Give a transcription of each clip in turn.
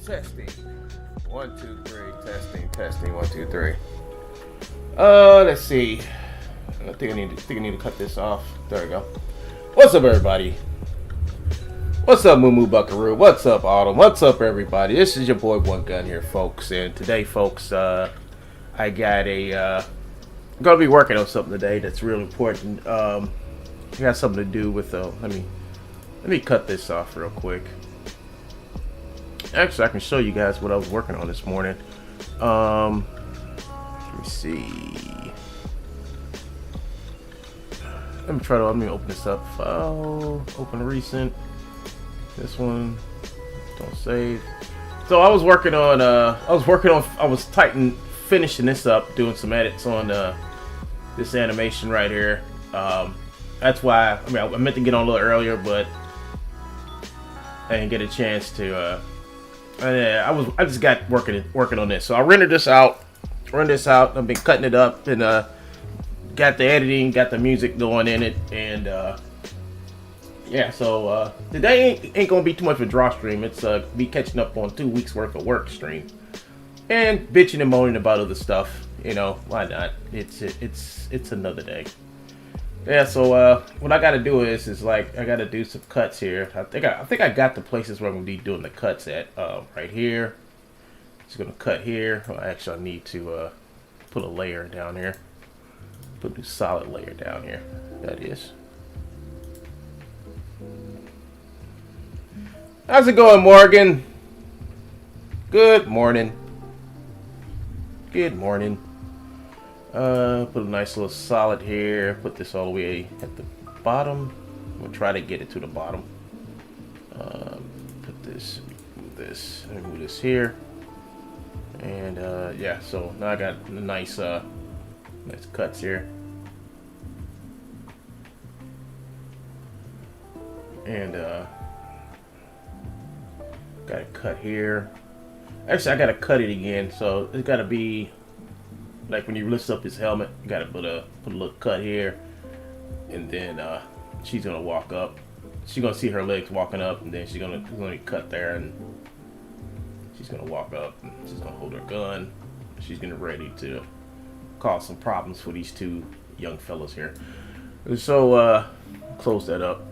Testing. 1, 2, 3. Testing. 1, 2, 3. Let's see. I think I need to cut this off. There we go. What's up, everybody? What's up, Moo Moo Buckaroo? What's up, Autumn? What's up, everybody? This is your boy One Gun here, folks. And today, folks, I got I'm gonna be working on something today that's real important. I got something to do with let me cut this off real quick. Actually, I can show you guys what I was working on this morning. Let me see. Let me open this up. File, open recent. This one, don't save. So I was working on. I was finishing this up, doing some edits on this animation right here. That's why. I meant to get on a little earlier, but I didn't get a chance to. I just got working on this. So I rendered this out. I've been cutting it up and got the editing, got the music going in it, and yeah. So today ain't gonna be too much of a draw stream. It's be catching up on 2 weeks worth of work stream and bitching and moaning about other stuff. You know, why not? It's another day. Yeah, so what I gotta do is like I gotta do some cuts here. I think I got the places where I'm gonna be doing the cuts at. Right here. Just gonna cut here. Well, actually, I need to put a layer down here. Put a solid layer down here. That is. How's it going, Morgan? Good morning. Good morning. Put a nice little solid here. Put this all the way at the bottom. We'll try to get it to the bottom. Put this, move this here. And yeah, so now I got nice cuts here. And got a cut here. Actually, I gotta cut it again, so it's gotta be like when you lift up his helmet, you gotta put a little cut here, and then she's gonna walk up. She's gonna see her legs walking up, and then she's gonna cut there, and she's gonna walk up, and she's gonna hold her gun. She's getting ready to cause some problems for these two young fellas here. So close that up.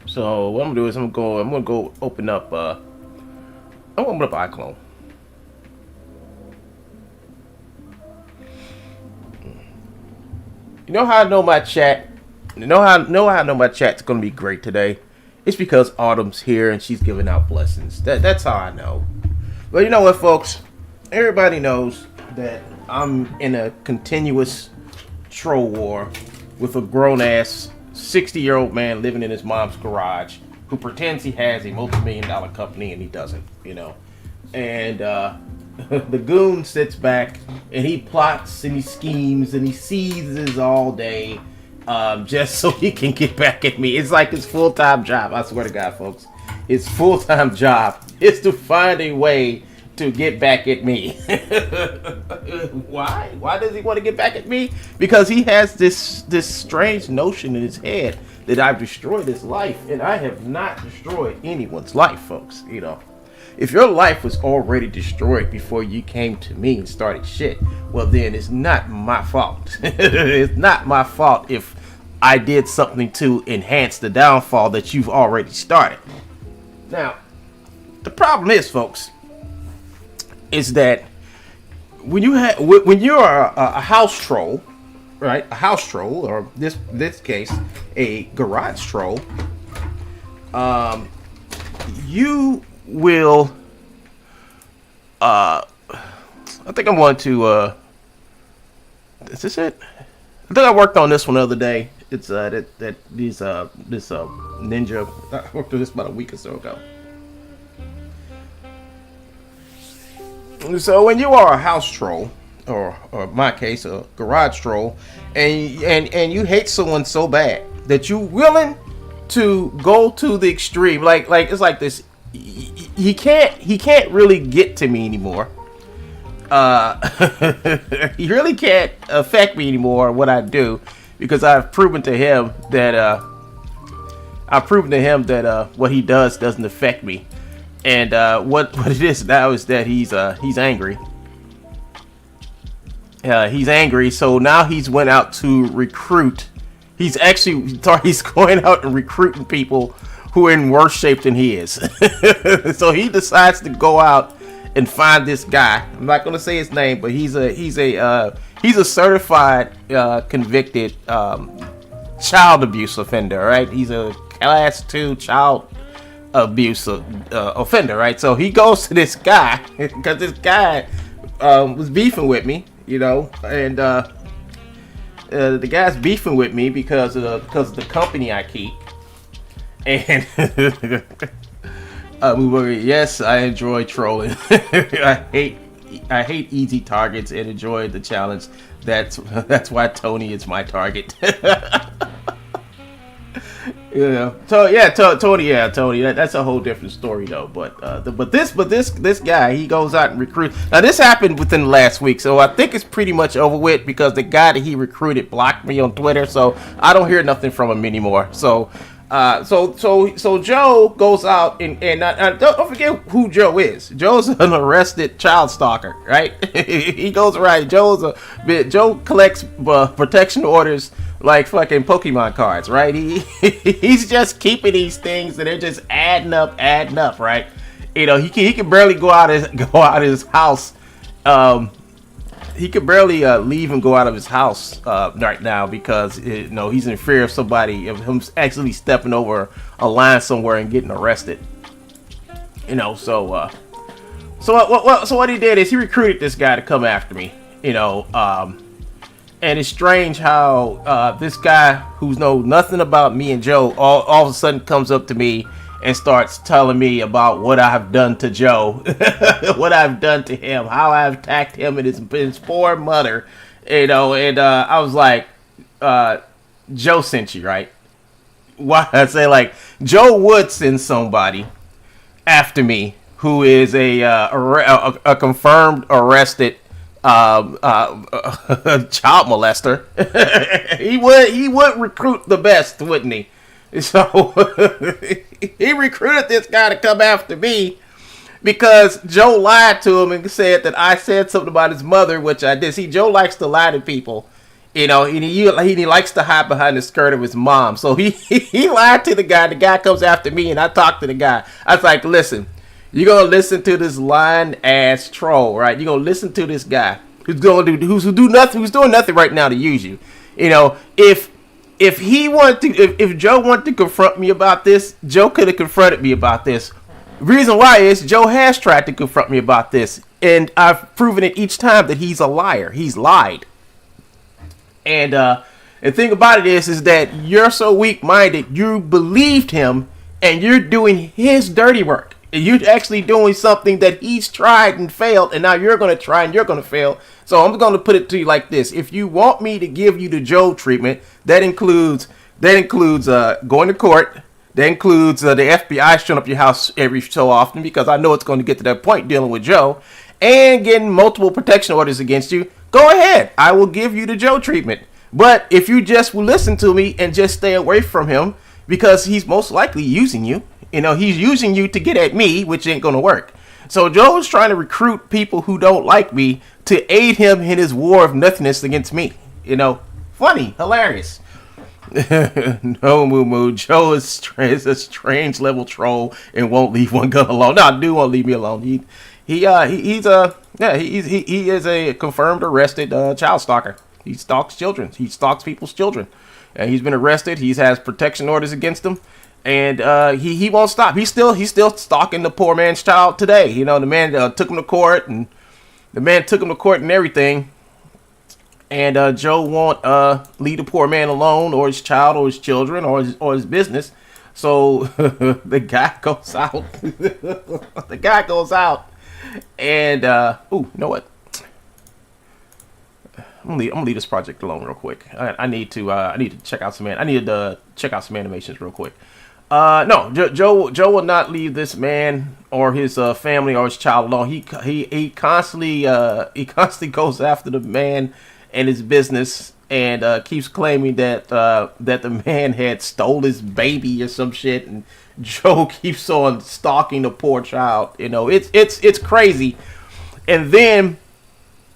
So what I'm gonna do is I'm gonna go open up iClone. You know how I know my chat? You know how I know my chat's gonna be great today? It's because Autumn's here and she's giving out blessings. That's how I know. But you know what, folks? Everybody knows that I'm in a continuous troll war with a grown-ass 60-year-old man living in his mom's garage who pretends he has a multi-million-dollar company and he doesn't, you know. And the goon sits back and he plots and he schemes and he seizes all day just so he can get back at me. It's like his full-time job. I swear to God, folks. His full-time job is to find a way to get back at me. Why? Why does he want to get back at me? Because he has this strange notion in his head that I've destroyed his life, and I have not destroyed anyone's life, folks. You know, if your life was already destroyed before you came to me and started shit, well then it's not my fault. It's not my fault if I did something to enhance the downfall that you've already started. Now, the problem is, folks, is that when you're a house troll, right? A house troll, or this case, a garage troll, you will. I think I'm going to. Is this it? I think I worked on this one the other day. It's this ninja. I worked on this about a week or so ago. So when you are a house troll, or in my case, a garage troll, and you hate someone so bad that you're willing to go to the extreme, like it's like this. He can't really get to me anymore. He really can't affect me anymore. What I do, because I've proven to him that what he does doesn't affect me. And what it is now is that he's angry. He's angry, so now he's went out to recruit. He's going out and recruiting people who are in worse shape than he is. So he decides to go out and find this guy. I'm not going to say his name, but he's a certified convicted child abuse offender, right? He's a class 2 child abuse offender, right? So he goes to this guy because this guy was beefing with me, and the guy's beefing with me because of the company I keep. And yes, I enjoy trolling. I hate easy targets and enjoy the challenge. That's why Tony is my target. Tony. That's a whole different story though. But this guy, he goes out and recruits. Now this happened within the last week, so I think it's pretty much over with because the guy that he recruited blocked me on Twitter, so I don't hear nothing from him anymore. So Joe goes out and don't forget who Joe is. Joe's an arrested child stalker, right? He goes around. Joe collects protection orders like fucking Pokemon cards, right? He's just keeping these things and they're just adding up, right? He can barely go out of his house. He could barely leave and go out of his house right now because he's in fear of him actually stepping over a line somewhere and getting arrested. So what he did is he recruited this guy to come after me. And it's strange how this guy who's knows nothing about me and Joe all of a sudden comes up to me and starts telling me about what I've done to Joe, what I've done to him, how I've attacked him and his poor mother, and I was like, Joe sent you, right? Why I say like Joe would send somebody after me who is a confirmed arrested child molester. he would recruit the best, wouldn't he? So he recruited this guy to come after me because Joe lied to him and said that I said something about his mother, which I did. See, Joe likes to lie to people, and he likes to hide behind the skirt of his mom. So he lied to the guy. The guy comes after me, and I talked to the guy. I was like, listen, you're going to listen to this lying ass troll, right? You're going to listen to this guy who's doing nothing right now to use you. If Joe wanted to confront me about this, Joe could have confronted me about this. Reason why is Joe has tried to confront me about this, and I've proven it each time that he's a liar. He's lied. And the thing about it is that you're so weak-minded, you believed him, and you're doing his dirty work. And you're actually doing something that he's tried and failed, and now you're going to try and you're going to fail. So I'm going to put it to you like this. If you want me to give you the Joe treatment, that includes going to court. That includes the FBI showing up your house every so often because I know it's going to get to that point dealing with Joe and getting multiple protection orders against you. Go ahead. I will give you the Joe treatment. But if you just will listen to me and just stay away from him because he's most likely using you. He's using you to get at me, which ain't going to work. So Joe is trying to recruit people who don't like me to aid him in his war of nothingness against me. Funny, hilarious. No, Moo. Joe is a strange level troll and won't leave one gun alone. No, dude won't leave me alone. He is a confirmed arrested child stalker. He stalks children. He stalks people's children, and he's been arrested. He has protection orders against him. And he won't stop. He's still stalking the poor man's child today. The man took him to court, and everything. And Joe won't leave the poor man alone, or his child, or his children, or his business. So the guy goes out. And you know what? I'm gonna leave this project alone real quick. I need to check out some animations real quick. No, Joe will not leave this man or his family or his child alone. He constantly goes after the man and his business and keeps claiming that that the man had stole his baby or some shit, and Joe keeps on stalking the poor child. You know, it's crazy. And then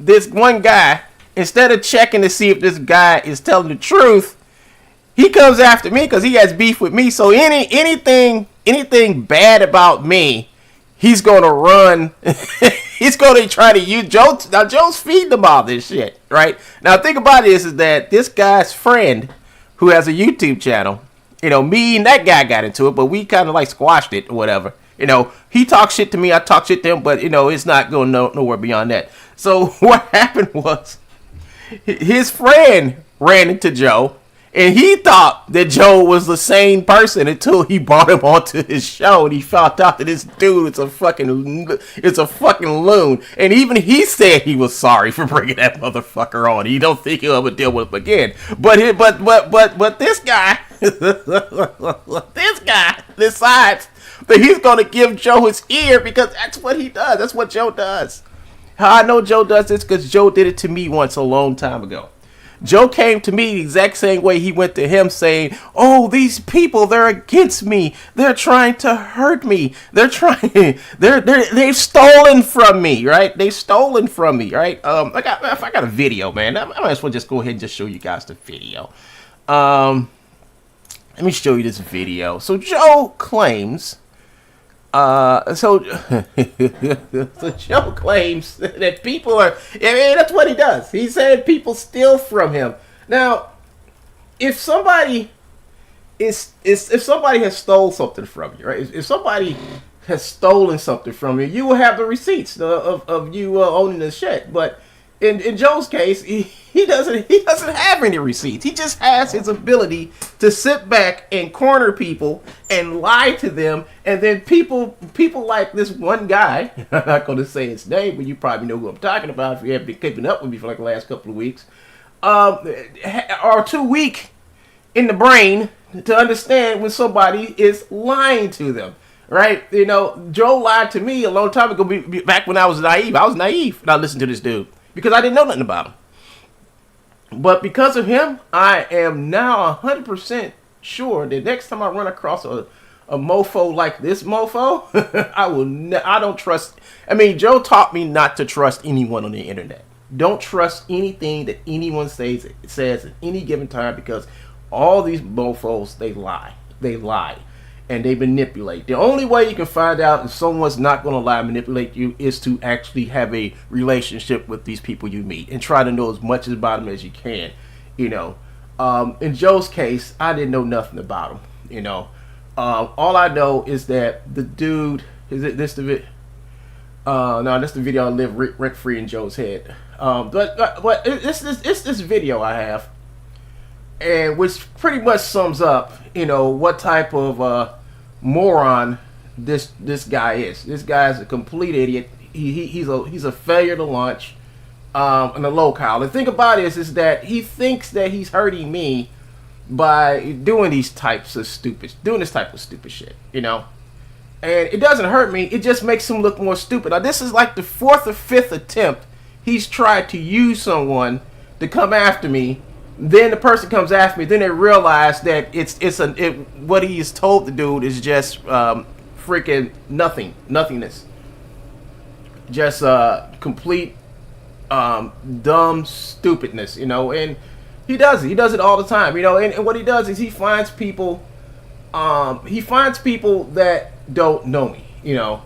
this one guy, instead of checking to see if this guy is telling the truth, he comes after me because he has beef with me. So anything bad about me, he's gonna run. He's gonna try to use Joe. Now Joe's feeding him all this shit, right? Now think about this: is that this guy's friend, who has a YouTube channel, you know, me and that guy got into it, but we kind of like squashed it or whatever. You know, he talks shit to me, I talk shit to him, but you know, it's not going nowhere beyond that. So what happened was, his friend ran into Joe, and he thought that Joe was the same person until he brought him onto his show, and he found out that this dude is a fucking loon. And even he said he was sorry for bringing that motherfucker on. He don't think he'll ever deal with him again. But this guy, this guy decides that he's gonna give Joe his ear because that's what he does. That's what Joe does. How I know Joe does this? Because Joe did it to me once a long time ago. Joe came to me the exact same way he went to him, saying, "Oh, these people, they're against me. They're trying to hurt me. They've stolen from me, right? They've stolen from me, right? I got a video, man. I might as well just go ahead and just show you guys the video. Let me show you this video. So Joe claims, so Joe claims that people are, I mean, that's what he does. He said people steal from him. Now, if somebody if somebody has stole something from you, right? If somebody has stolen something from you, you will have the receipts of you owning the shit. But in Joe's case, he doesn't have any receipts. He just has his ability to sit back and corner people and lie to them, and then people like this one guy, I'm not going to say his name, but you probably know who I'm talking about if you have been keeping up with me for like the last couple of weeks, are too weak in the brain to understand when somebody is lying to them. Right? You know, Joe lied to me a long time ago, back when I was naive. I was naive when I listened to this dude, because I didn't know nothing about him. But because of him, I am now 100% sure that next time I run across a mofo like this mofo, I don't trust. I mean, Joe taught me not to trust anyone on the internet. Don't trust anything that anyone says at any given time, because all these mofos, they lie. They lie. And they manipulate. The only way you can find out if someone's not going to lie and manipulate you is to actually have a relationship with these people you meet and try to know as much about them as you can. You know, in Joe's case, I didn't know nothing about him. You know, all I know is that the dude, is it this the vid? No, that's the video I live rent free in Joe's head. But it's this video I have, and which pretty much sums up, you know, what type of moron this guy is. This guy is a complete idiot. He's a failure to launch, and a locale. The thing about it is that he thinks that he's hurting me by doing this type of stupid shit, you know. And it doesn't hurt me. It just makes him look more stupid. Now, this is like the 4th or 5th attempt he's tried to use someone to come after me. Then the person comes after me. Then they realize that what he is told to do is just freaking nothingness. Just complete dumb stupidness, you know. And he does it. He does it all the time, you know. And what he does is he finds people. He finds people that don't know me, you know.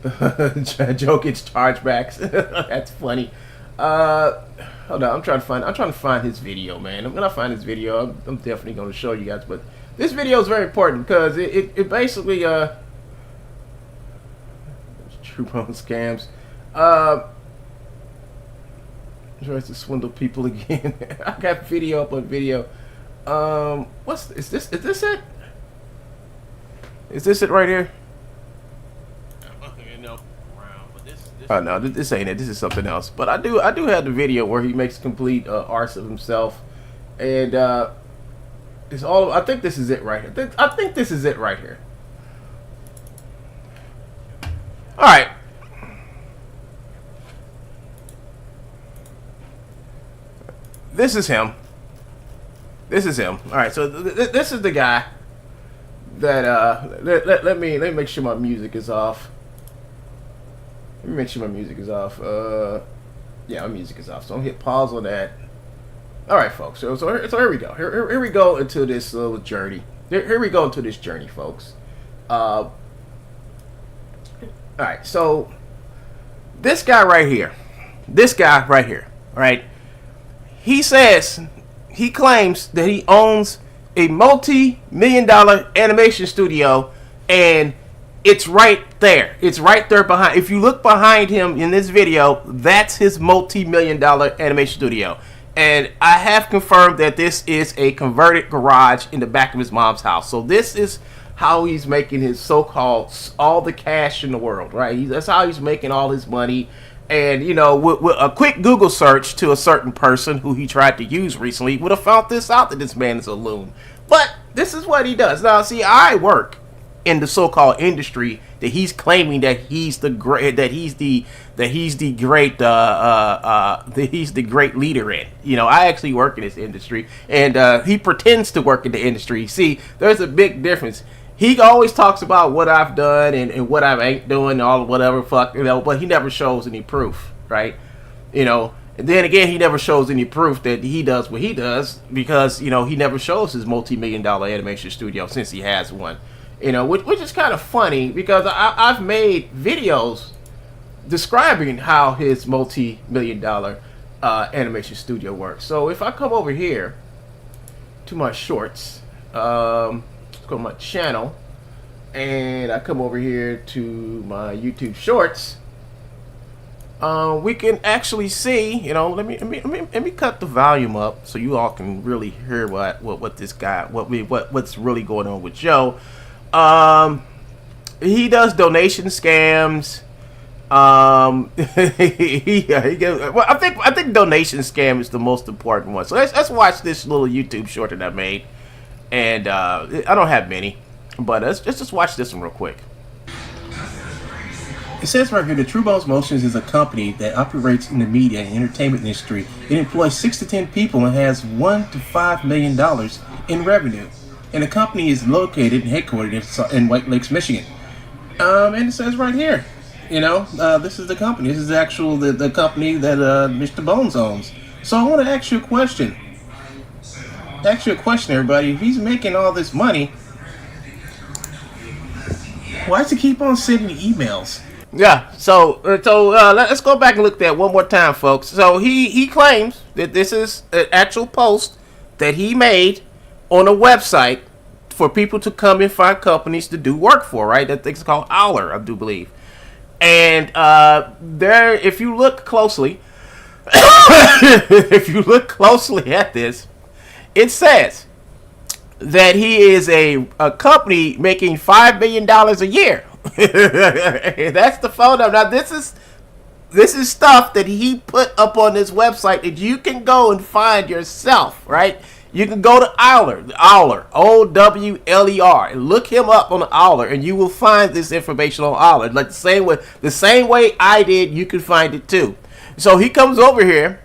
Joe gets chargebacks. That's funny. Hold on, I'm trying to find his video, man. When I find his video, I'm definitely going to show you guys. But this video is very important because it basically true bone scams. Tries to swindle people again. I got video up on video. Is this it? Is this it right here? Oh no, this ain't it. This is something else. But I do have the video where he makes complete arse of himself, and it's all. I think this is it right here. I think this is it right here. All right. this is him. This is him. All right, so this is the guy that let me make sure my music is off. Let me make sure my music is off. Yeah, my music is off. So I'm gonna hit pause on that. All right, folks. So here we go. Here we go into this little journey. Here we go into this journey, folks. All right. So this guy right here, right? He says, he claims that he owns a multi-million-dollar animation studio, and it's right there. It's right there behind. If you look behind him in this video, that's his multi-million-dollar animation studio. And I have confirmed that this is a converted garage in the back of his mom's house. So this is how he's making his so-called all the cash in the world, right? That's how he's making all his money. And, you know, with a quick Google search to a certain person who he tried to use recently, would have found this out, that this man is a loon. But this is what he does. Now, see, I work in the so-called industry that he's claiming that he's the great, that he's the great leader in. You know, I actually work in this industry, and he pretends to work in the industry. See, there's a big difference. He always talks about what I've done and what I ain't doing, all whatever fuck, you know, but he never shows any proof, right? You know, and then again, he never shows any proof that he does what he does, because, you know, he never shows his multi-million-dollar animation studio since he has one. You know, which is kind of funny, because I've made videos describing how his multi-million-dollar animation studio works. So if I come over here to my shorts, go to my channel, and I come over here to my YouTube shorts, we can actually see, you know, let me cut the volume up so you all can really hear what this guy, what's really going on with Joe. He does donation scams. He gives, well, I think donation scam is the most important one. So let's watch this little YouTube short that I made. And I don't have many, but let's just watch this one real quick. It says right here that True Bones Motions is a company that operates in the media and entertainment industry. It employs 6 to 10 people and has $1 to $5 million in revenue. And the company is located and headquartered in White Lakes, Michigan. And it says right here, you know, this is the company. This is the company that Mr. Bones owns. So I want to ask you a question. Everybody. If he's making all this money, why does he keep on sending emails? Yeah, so let's go back and look at that one more time, folks. So he claims that this is an actual post that he made on a website for people to come and find companies to do work for, right? That thing's called Owler, I do believe. And there, if you look closely, at this, it says that he is a company making $5 million a year. That's the phone number. Now this is stuff that he put up on this website that you can go and find yourself, right? You can go to Owler, OWLER, and look him up on Owler, and you will find this information on Owler. Like the same way I did, you can find it too. So he comes over here,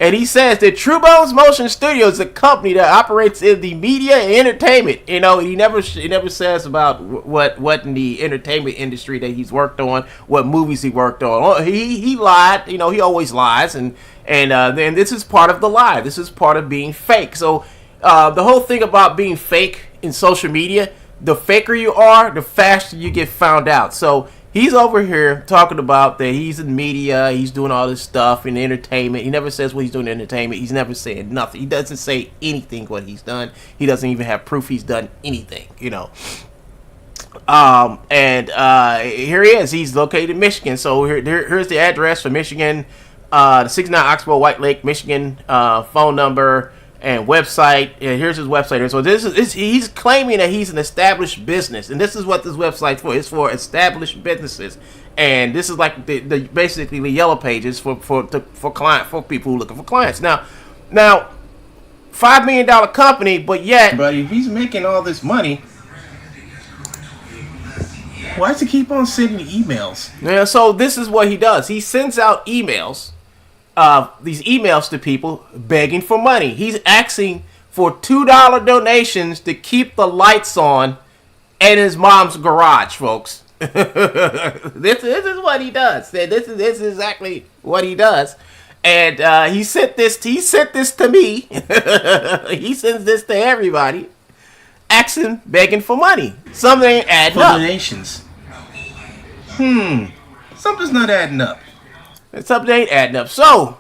and he says that True Bones Motion Studio is a company that operates in the media and entertainment. You know, he never says about what in the entertainment industry that he's worked on, what movies he worked on. He lied. You know, he always lies, and then this is part of the lie. This is part of being fake. So the whole thing about being fake in social media, the faker you are, the faster you get found out. So he's over here talking about that he's in media, he's doing all this stuff in entertainment. He never says what he's doing in entertainment. He's never saying nothing. He doesn't say anything what he's done. He doesn't even have proof he's done anything, you know. Here he is. He's located in Michigan. So here's the address for Michigan, the 69 Oxbow, White Lake, Michigan, phone number and website. And here's his website. So he's claiming that he's an established business, and this is what this website's for. It's for established businesses, and this is like the basically the yellow pages for people who are looking for clients. Now, $5 million company, but yet, but if he's making all this money, why does he keep on sending emails? Yeah, so this is what he does. He sends out emails these emails to people begging for money. He's asking for $2 donations to keep the lights on in his mom's garage, folks. This is what he does. This is exactly what he does. And he sent this to me. He sends this to everybody, asking, begging for money. Something ain't adding up. Donations. Something's not adding up. Something ain't adding up. So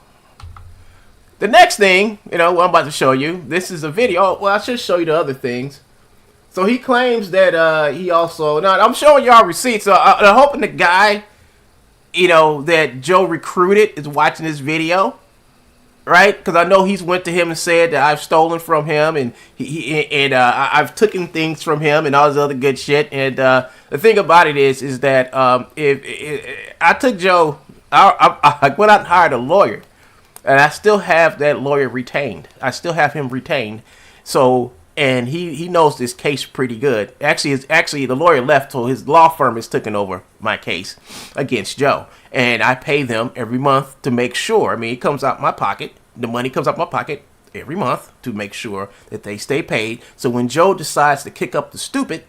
the next thing, what I'm about to show you, this is a video. Well, I should show you the other things. So he claims that he also... Now, I'm showing y'all receipts. So I'm hoping the guy, that Joe recruited is watching this video. Right? Because I know he's went to him and said that I've stolen from him. And I've taken things from him and all this other good shit. And the thing about it is that if I took Joe... I went out and hired a lawyer. And I still have that lawyer retained. I still have him retained. So... And he knows this case pretty good. Actually, the lawyer left, so his law firm has taken over my case against Joe. And I pay them every month to make sure. I mean, it comes out my pocket. The money comes out my pocket every month to make sure that they stay paid. So when Joe decides to kick up the stupid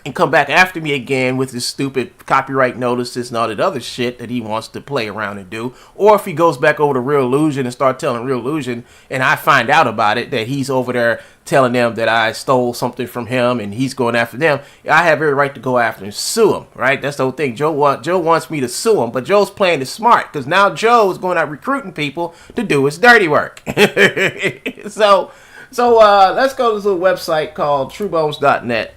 and come back after me again with his stupid copyright notices and all that other shit that he wants to play around and do, or if he goes back over to Real Illusion and start telling Real Illusion and I find out about it, that he's over there telling them that I stole something from him and he's going after them, I have every right to go after and sue him, right? That's the whole thing. Joe wants me to sue him, but Joe's playing it smart because now Joe's going out recruiting people to do his dirty work. So let's go to this little website called truebones.net.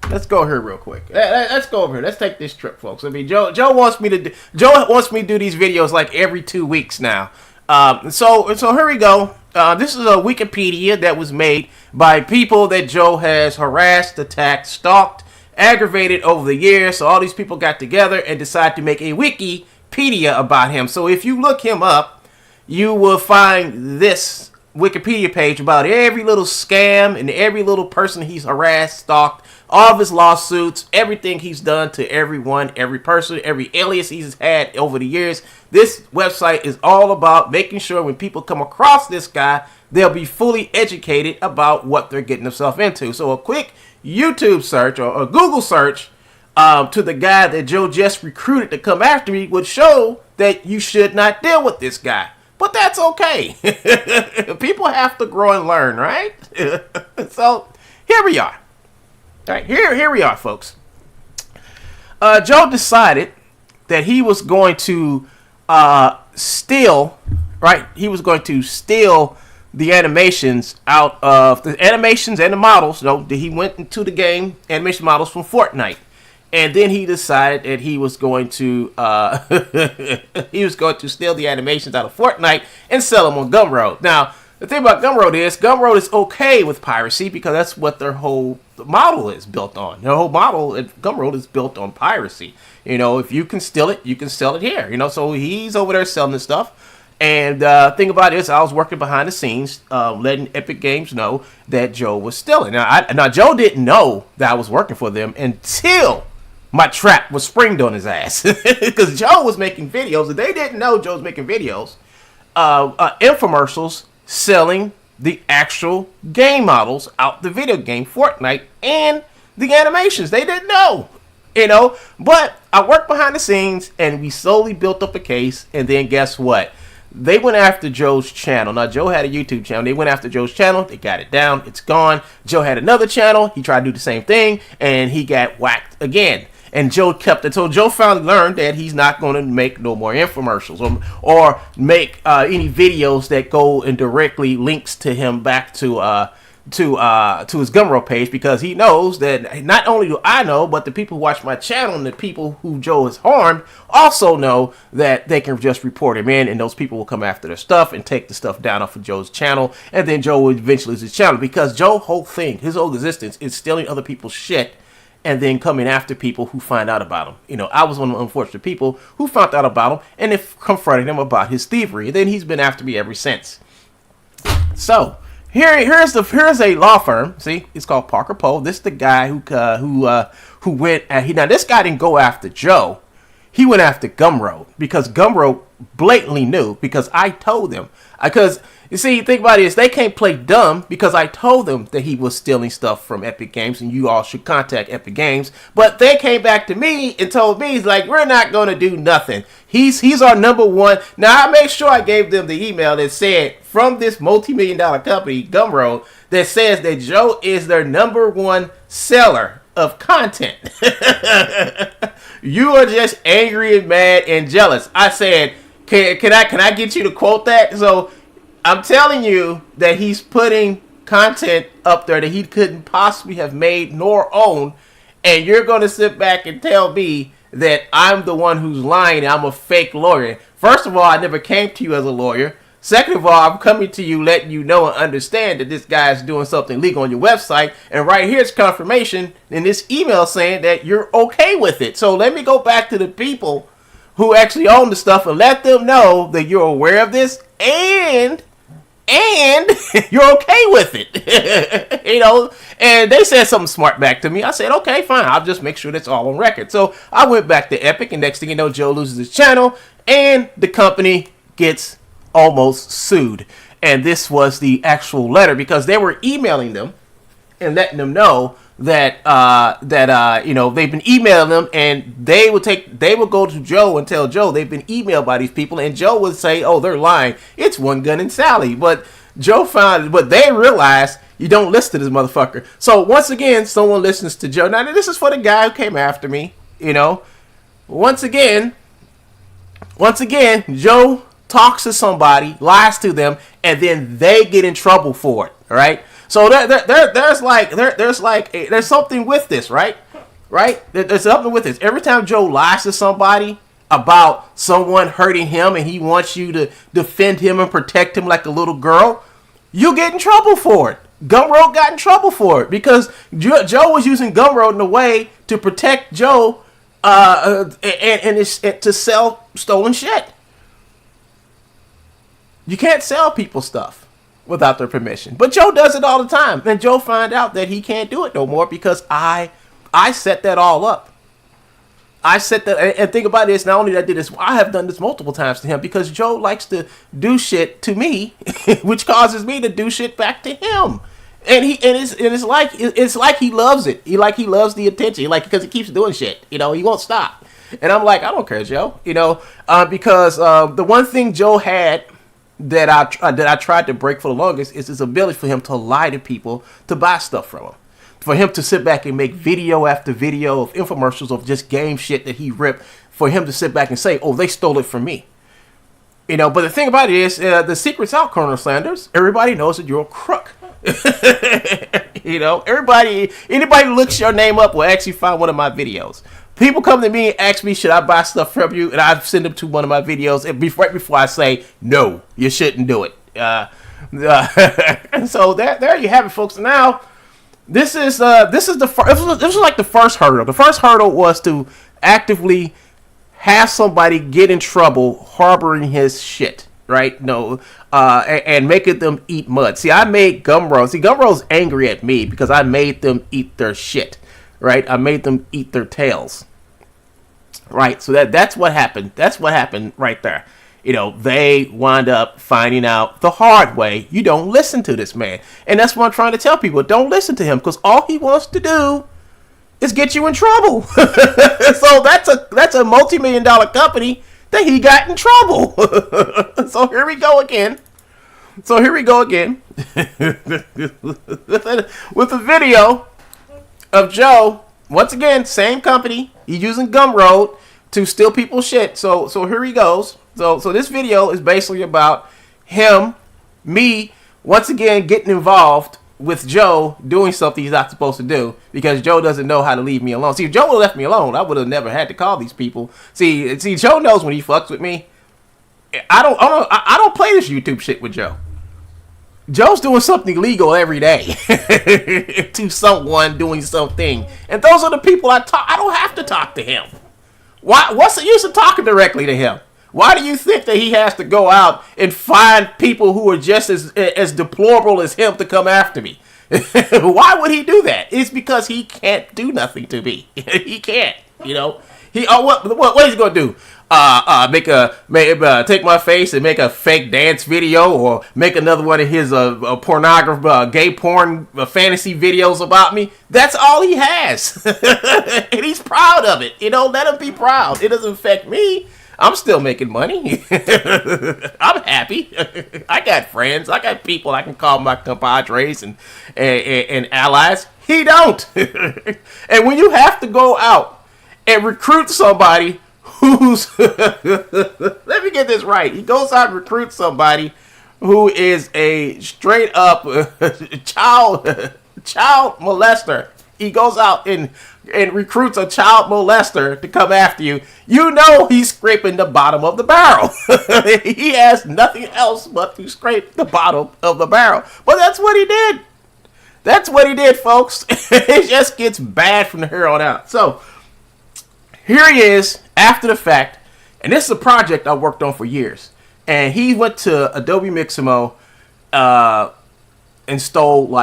Let's go here real quick. Let's go over here. Let's take this trip, folks. I mean, Joe wants me to do these videos like every 2 weeks now. So here we go. This is a Wikipedia that was made by people that Joe has harassed, attacked, stalked, aggravated over the years. So all these people got together and decided to make a Wikipedia about him. So if you look him up, you will find this Wikipedia page about every little scam and every little person he's harassed, stalked, all of his lawsuits, everything he's done to everyone, every person, every alias he's had over the years. This website is all about making sure when people come across this guy, they'll be fully educated about what they're getting themselves into. So a quick YouTube search or a Google search to the guy that Joe just recruited to come after me would show that you should not deal with this guy. But that's okay. People have to grow and learn, right? So here we are. All right, here we are, folks. Joe decided that he was going to steal, right? He was going to steal the animations out of the animations and the models. He went into the game animation models from Fortnite, and then he decided that he was going to steal the animations out of Fortnite and sell them on Gumroad. Now, the thing about Gumroad is okay with piracy because that's what their whole model is built on. Their whole model at Gumroad is built on piracy. If you can steal it, you can sell it here. So he's over there selling this stuff. And thing about it is, I was working behind the scenes, letting Epic Games know that Joe was stealing. Now Joe didn't know that I was working for them until my trap was springed on his ass. Because Joe was making videos, and they didn't know Joe was making videos, infomercials, selling the actual game models out the video game Fortnite and the animations. They didn't know, but I worked behind the scenes and we slowly built up a case. And then guess what? They went after Joe's channel. Now, Joe had a YouTube channel. They went after Joe's channel. They got it down. It's gone. Joe had another channel. He tried to do the same thing and he got whacked again. And Joe kept it. So Joe finally learned that he's not going to make no more infomercials or make any videos that go and directly links to him back to his Gumroad page, because he knows that not only do I know, but the people who watch my channel and the people who Joe has harmed also know that they can just report him in, and those people will come after their stuff and take the stuff down off of Joe's channel, and then Joe will eventually lose his channel, because Joe's whole thing, his whole existence, is stealing other people's shit and then coming after people who find out about him. I was one of the unfortunate people who found out about him and if confronted him about his thievery. And then he's been after me ever since. So here's a law firm. See, it's called Parker Poe. This is the guy who went. Now this guy didn't go after Joe. He went after Gumroad because Gumroad blatantly knew, because I told them. Because, you see, think about it, is they can't play dumb because I told them that he was stealing stuff from Epic Games and you all should contact Epic Games. But they came back to me and told me, he's like, we're not going to do nothing. He's our number one. Now, I made sure I gave them the email that said, from this multi-million-dollar company, Gumroad, that says that Joe is their number one seller of content. You are just angry and mad and jealous. I said, can I get you to quote that? So I'm telling you that he's putting content up there that he couldn't possibly have made nor own, and you're going to sit back and tell me that I'm the one who's lying and I'm a fake lawyer. First of all, I never came to you as a lawyer. Second of all, I'm coming to you letting you know and understand that this guy is doing something illegal on your website. And right here's confirmation in this email saying that you're okay with it. So let me go back to the people who actually own the stuff and let them know that you're aware of this and you're okay with it. You know, and they said something smart back to me. I said, okay, fine. I'll just make sure that's all on record. So I went back to Epic, and next thing you know, Joe loses his channel and the company gets almost sued. And this was the actual letter, because they were emailing them and letting them know that you know, they've been emailing them, and they would go to Joe and tell Joe they've been emailed by these people, and Joe would say, oh, they're lying, it's One Gun and Sally. But they realized you don't listen to this motherfucker. So once again, someone listens to Joe. Now this is for the guy who came after me, you know. Once again, Joe talks to somebody, lies to them, and then they get in trouble for it. All right. So there's something with this, right? Right? There's something with this. Every time Joe lies to somebody about someone hurting him and he wants you to defend him and protect him like a little girl, you get in trouble for it. Gumroad got in trouble for it because Joe was using Gumroad in a way to protect Joe and to sell stolen shit. You can't sell people stuff without their permission. But Joe does it all the time. And Joe find out that he can't do it no more because I set that all up. I set that, and think about this, not only that I did this, I have done this multiple times to him because Joe likes to do shit to me, which causes me to do shit back to him. And it's like he loves it. He loves the attention, because he keeps doing shit. You know, he won't stop. And I'm like, I don't care, Joe. You know, because the one thing Joe had that I tried to break for the longest is his ability for him to lie to people to buy stuff from him. For him to sit back and make video after video of infomercials of just game shit that he ripped. For him to sit back and say, oh, they stole it from me. You know, but the thing about it is, the secret's out, Colonel Sanders. Everybody knows that you're a crook. You know, anybody who looks your name up will actually find one of my videos. People come to me and ask me, should I buy stuff from you? And I send them to one of my videos right before I say, no, you shouldn't do it. And so there you have it, folks. Now, this was like the first hurdle. The first hurdle was to actively have somebody get in trouble harboring his shit, right? No, and making them eat mud. See, I made Gumroad. See, Gumroad's angry at me because I made them eat their shit, right? I made them eat their tails, right? So that's what happened. That's what happened right there. You know, they wind up finding out the hard way. You don't listen to this man. And that's what I'm trying to tell people. Don't listen to him because all he wants to do is get you in trouble. So that's a multi-million-dollar company that he got in trouble. So here we go again. With a video of Joe. Once again, same company. He's using Gumroad to steal people's shit. So here he goes. So this video is basically about me, once again getting involved with Joe doing something he's not supposed to do because Joe doesn't know how to leave me alone. See, if Joe would have left me alone, I would have never had to call these people. See, Joe knows when he fucks with me. I don't play this YouTube shit with Joe. Joe's doing something illegal every day to someone doing something, and those are the people I talk. I don't have to talk to him. Why? What's the use of talking directly to him? Why do you think that he has to go out and find people who are just as deplorable as him to come after me? Why would he do that? It's because he can't do nothing to me. He can't, you know. What he's gonna do? Take my face and make a fake dance video, or make another one of his pornography, gay porn fantasy videos about me. That's all he has, and he's proud of it. Let him be proud. It doesn't affect me. I'm still making money. I'm happy. I got friends. I got people I can call my compadres and allies. He don't. And when you have to go out and recruit somebody who's let me get this right. He goes out and recruits somebody who is a straight up child molester. He goes out and recruits a child molester to come after you. He's scraping the bottom of the barrel. He has nothing else but to scrape the bottom of the barrel. But that's what he did. That's what he did, folks. It just gets bad from here on out. So here he is after the fact, and this is a project I worked on for years. And he went to Adobe Mixamo and stole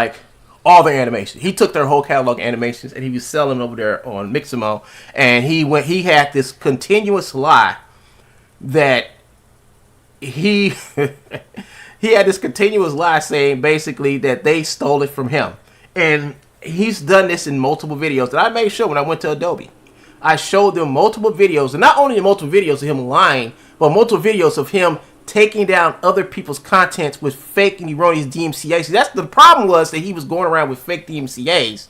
all the animation. He took their whole catalog of animations and he was selling over there on Mixamo. And he had this continuous lie that he had this continuous lie saying basically that they stole it from him. And he's done this in multiple videos that I made sure when I went to Adobe. I showed them multiple videos, and not only multiple videos of him lying, but multiple videos of him taking down other people's contents with fake and erroneous DMCAs. That's the problem, was that he was going around with fake DMCAs,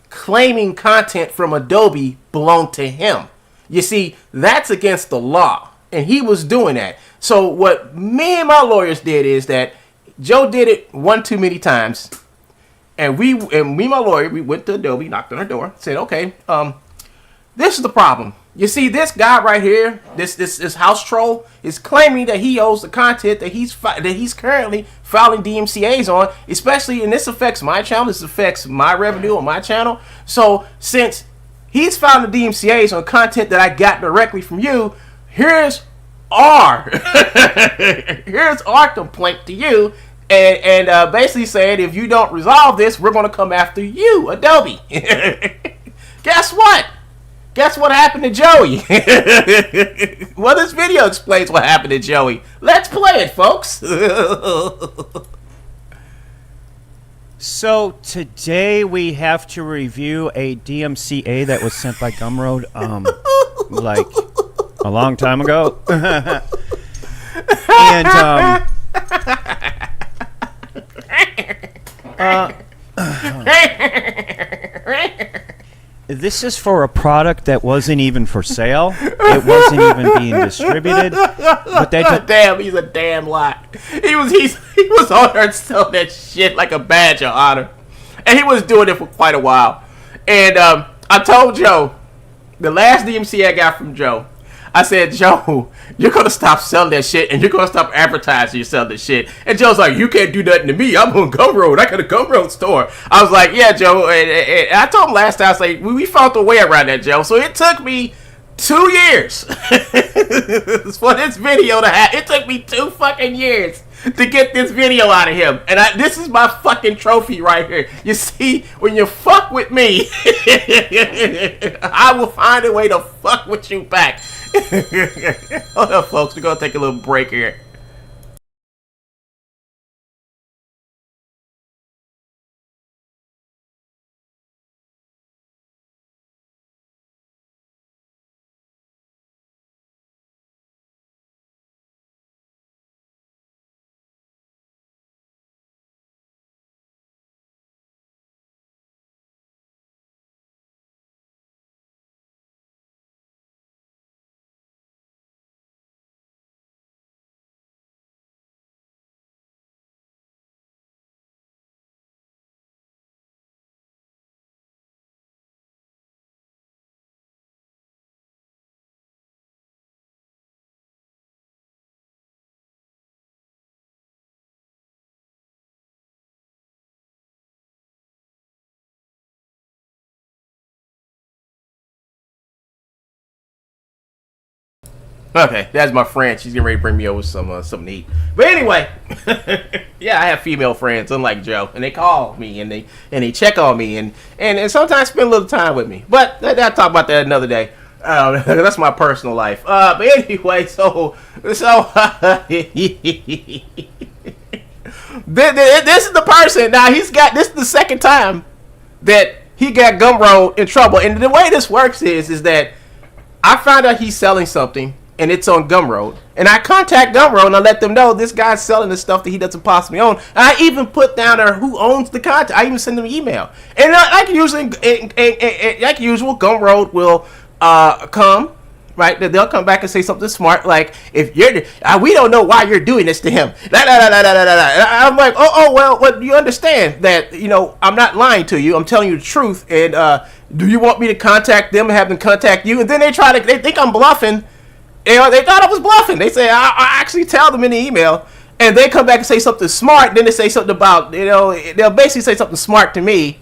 claiming content from Adobe belonged to him. You see, that's against the law, and he was doing that. So what me and my lawyers did is that Joe did it one too many times, and me and my lawyer, we went to Adobe, knocked on her door, said, okay, this is the problem. You see, this guy right here, this house troll, is claiming that he owes the content that he's currently filing DMCA's on, especially, and this affects my channel, this affects my revenue on my channel. So since he's filing the DMCA's on content that I got directly from you, here's our complaint to you, and basically saying, if you don't resolve this, we're going to come after you, Adobe. Guess what? Guess what happened to Joey? Well, this video explains what happened to Joey. Let's play it, folks. So today we have to review a DMCA that was sent by Gumroad, like a long time ago. This is for a product that wasn't even for sale. It wasn't even being distributed. But damn, he's a damn lie. He was on there selling that shit like a badge of honor, and he was doing it for quite a while. And I told Joe, the last DMC I got from Joe, I said, Joe, you're going to stop selling that shit, and you're going to stop advertising you sell this shit. And Joe's like, you can't do nothing to me. I'm on Gumroad. I got a Gumroad store. I was like, yeah, Joe. And I told him last time, I was like, we found a way around that, Joe. So it took me 2 years for this video to happen. It took me 2 fucking years to get this video out of him. And this is my fucking trophy right here. You see, when you fuck with me, I will find a way to fuck with you back. Hold up, folks. We're going to take a little break here. Okay, that's my friend. She's getting ready to bring me over something to eat. But anyway, yeah, I have female friends, unlike Joe, and they call me and they check on me and sometimes spend a little time with me. But I'll talk about that another day. That's my personal life. But anyway, so this is the person. Now this is the second time that he got Gumroad in trouble. And the way this works is that I found out he's selling something and it's on Gumroad. And I contact Gumroad and I let them know this guy's selling the stuff that he doesn't possibly own. And I even put down there who owns the content. I even send them an email. And like usual, Gumroad will come. Right, they'll come back and say something smart like, "If you're, we don't know why you're doing this to him." I'm like, well, what do you understand that I'm not lying to you. I'm telling you the truth. And do you want me to contact them and have them contact you? And then they think I'm bluffing. They thought I was bluffing. They say I actually tell them in the email, and they come back and say something smart. Then they say something about they'll basically say something smart to me.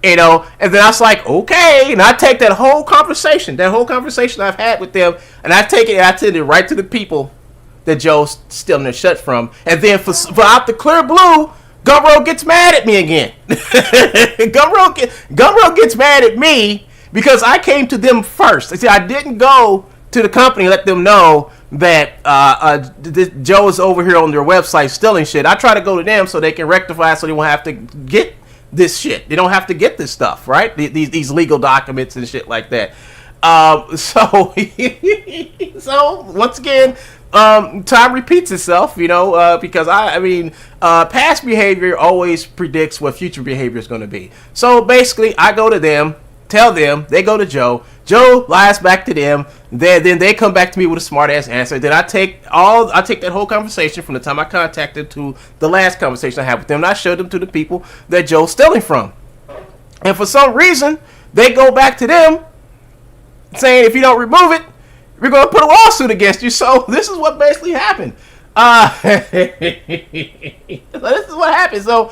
And then I was like, okay, and I take that whole conversation I've had with them, and I take it and I send it right to the people that Joe's stealing their shit from. And then for out the clear blue, Gumroad gets mad at me again. Gumroad gets mad at me because I came to them first. See, I didn't go to the company and let them know that Joe is over here on their website stealing shit. I try to go to them so they can rectify, so they won't have to get this shit. They don't have to get this stuff, right? These legal documents and shit like that. So once again, time repeats itself, because past behavior always predicts what future behavior is going to be. So basically, I go to them, tell them, they go to Joe. Joe lies back to them. Then they come back to me with a smart ass answer. Then I take that whole conversation from the time I contacted to the last conversation I had with them, and I showed them to the people that Joe's stealing from. And for some reason, they go back to them saying, if you don't remove it, we're going to put a lawsuit against you. So this is what basically happened. So this is what happened. So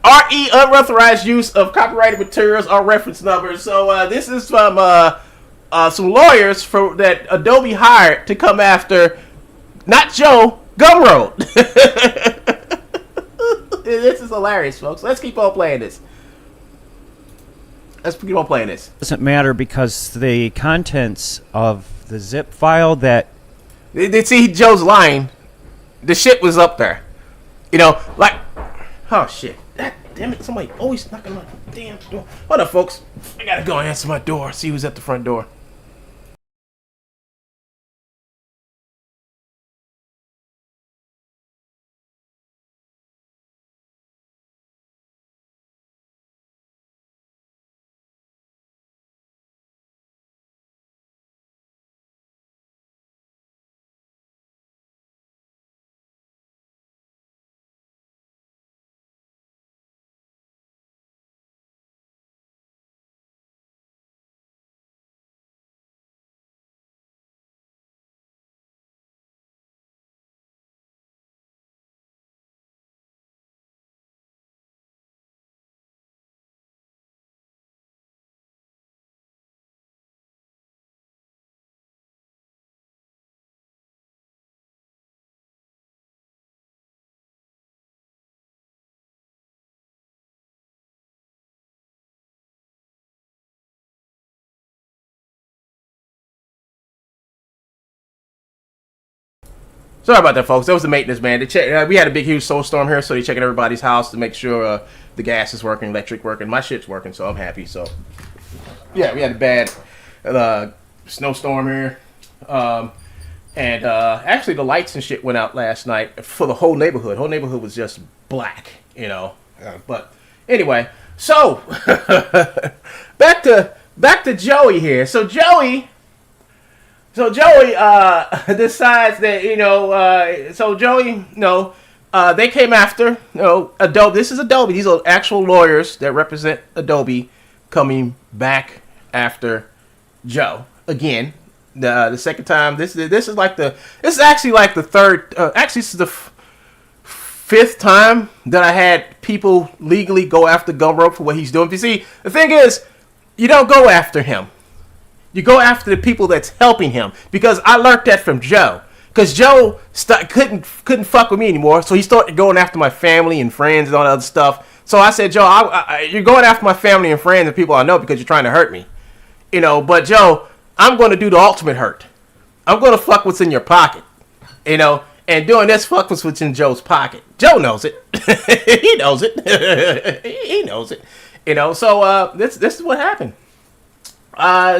RE, unauthorized use of copyrighted materials or reference numbers. So this is from some lawyers that Adobe hired to come after, not Joe, Gumroad. This is hilarious, folks. Let's keep on playing this. Doesn't matter because the contents of the zip file that they see Joe's lying. The shit was up there. Oh shit. Damn it, somebody always knocking on my damn door. Hold up, folks. I gotta go and answer my door, see who's at the front door. Sorry about that, folks. That was the maintenance man. We had a big, huge snowstorm here, so they're checking everybody's house to make sure the gas is working, electric working. My shit's working, so I'm happy. So, yeah, we had a bad snowstorm here. And actually, the lights and shit went out last night for the whole neighborhood. Whole neighborhood was just black, But anyway, so back to Joey here. So Joey decides that so Joey they came after Adobe. This is Adobe. These are actual lawyers that represent Adobe coming back after Joe again. The second time. This is actually like the third. Actually, this is the fifth time that I had people legally go after Gumroad for what he's doing. You see, the thing is, you don't go after him. You go after the people that's helping him, because I learned that from Joe. Because Joe couldn't fuck with me anymore, so he started going after my family and friends and all that other stuff. So I said, Joe, you're going after my family and friends and people I know because you're trying to hurt me. But Joe, I'm going to do the ultimate hurt. I'm going to fuck what's in your pocket, and doing this fuck what's in Joe's pocket. Joe knows it. He knows it. He knows it. So this is what happened.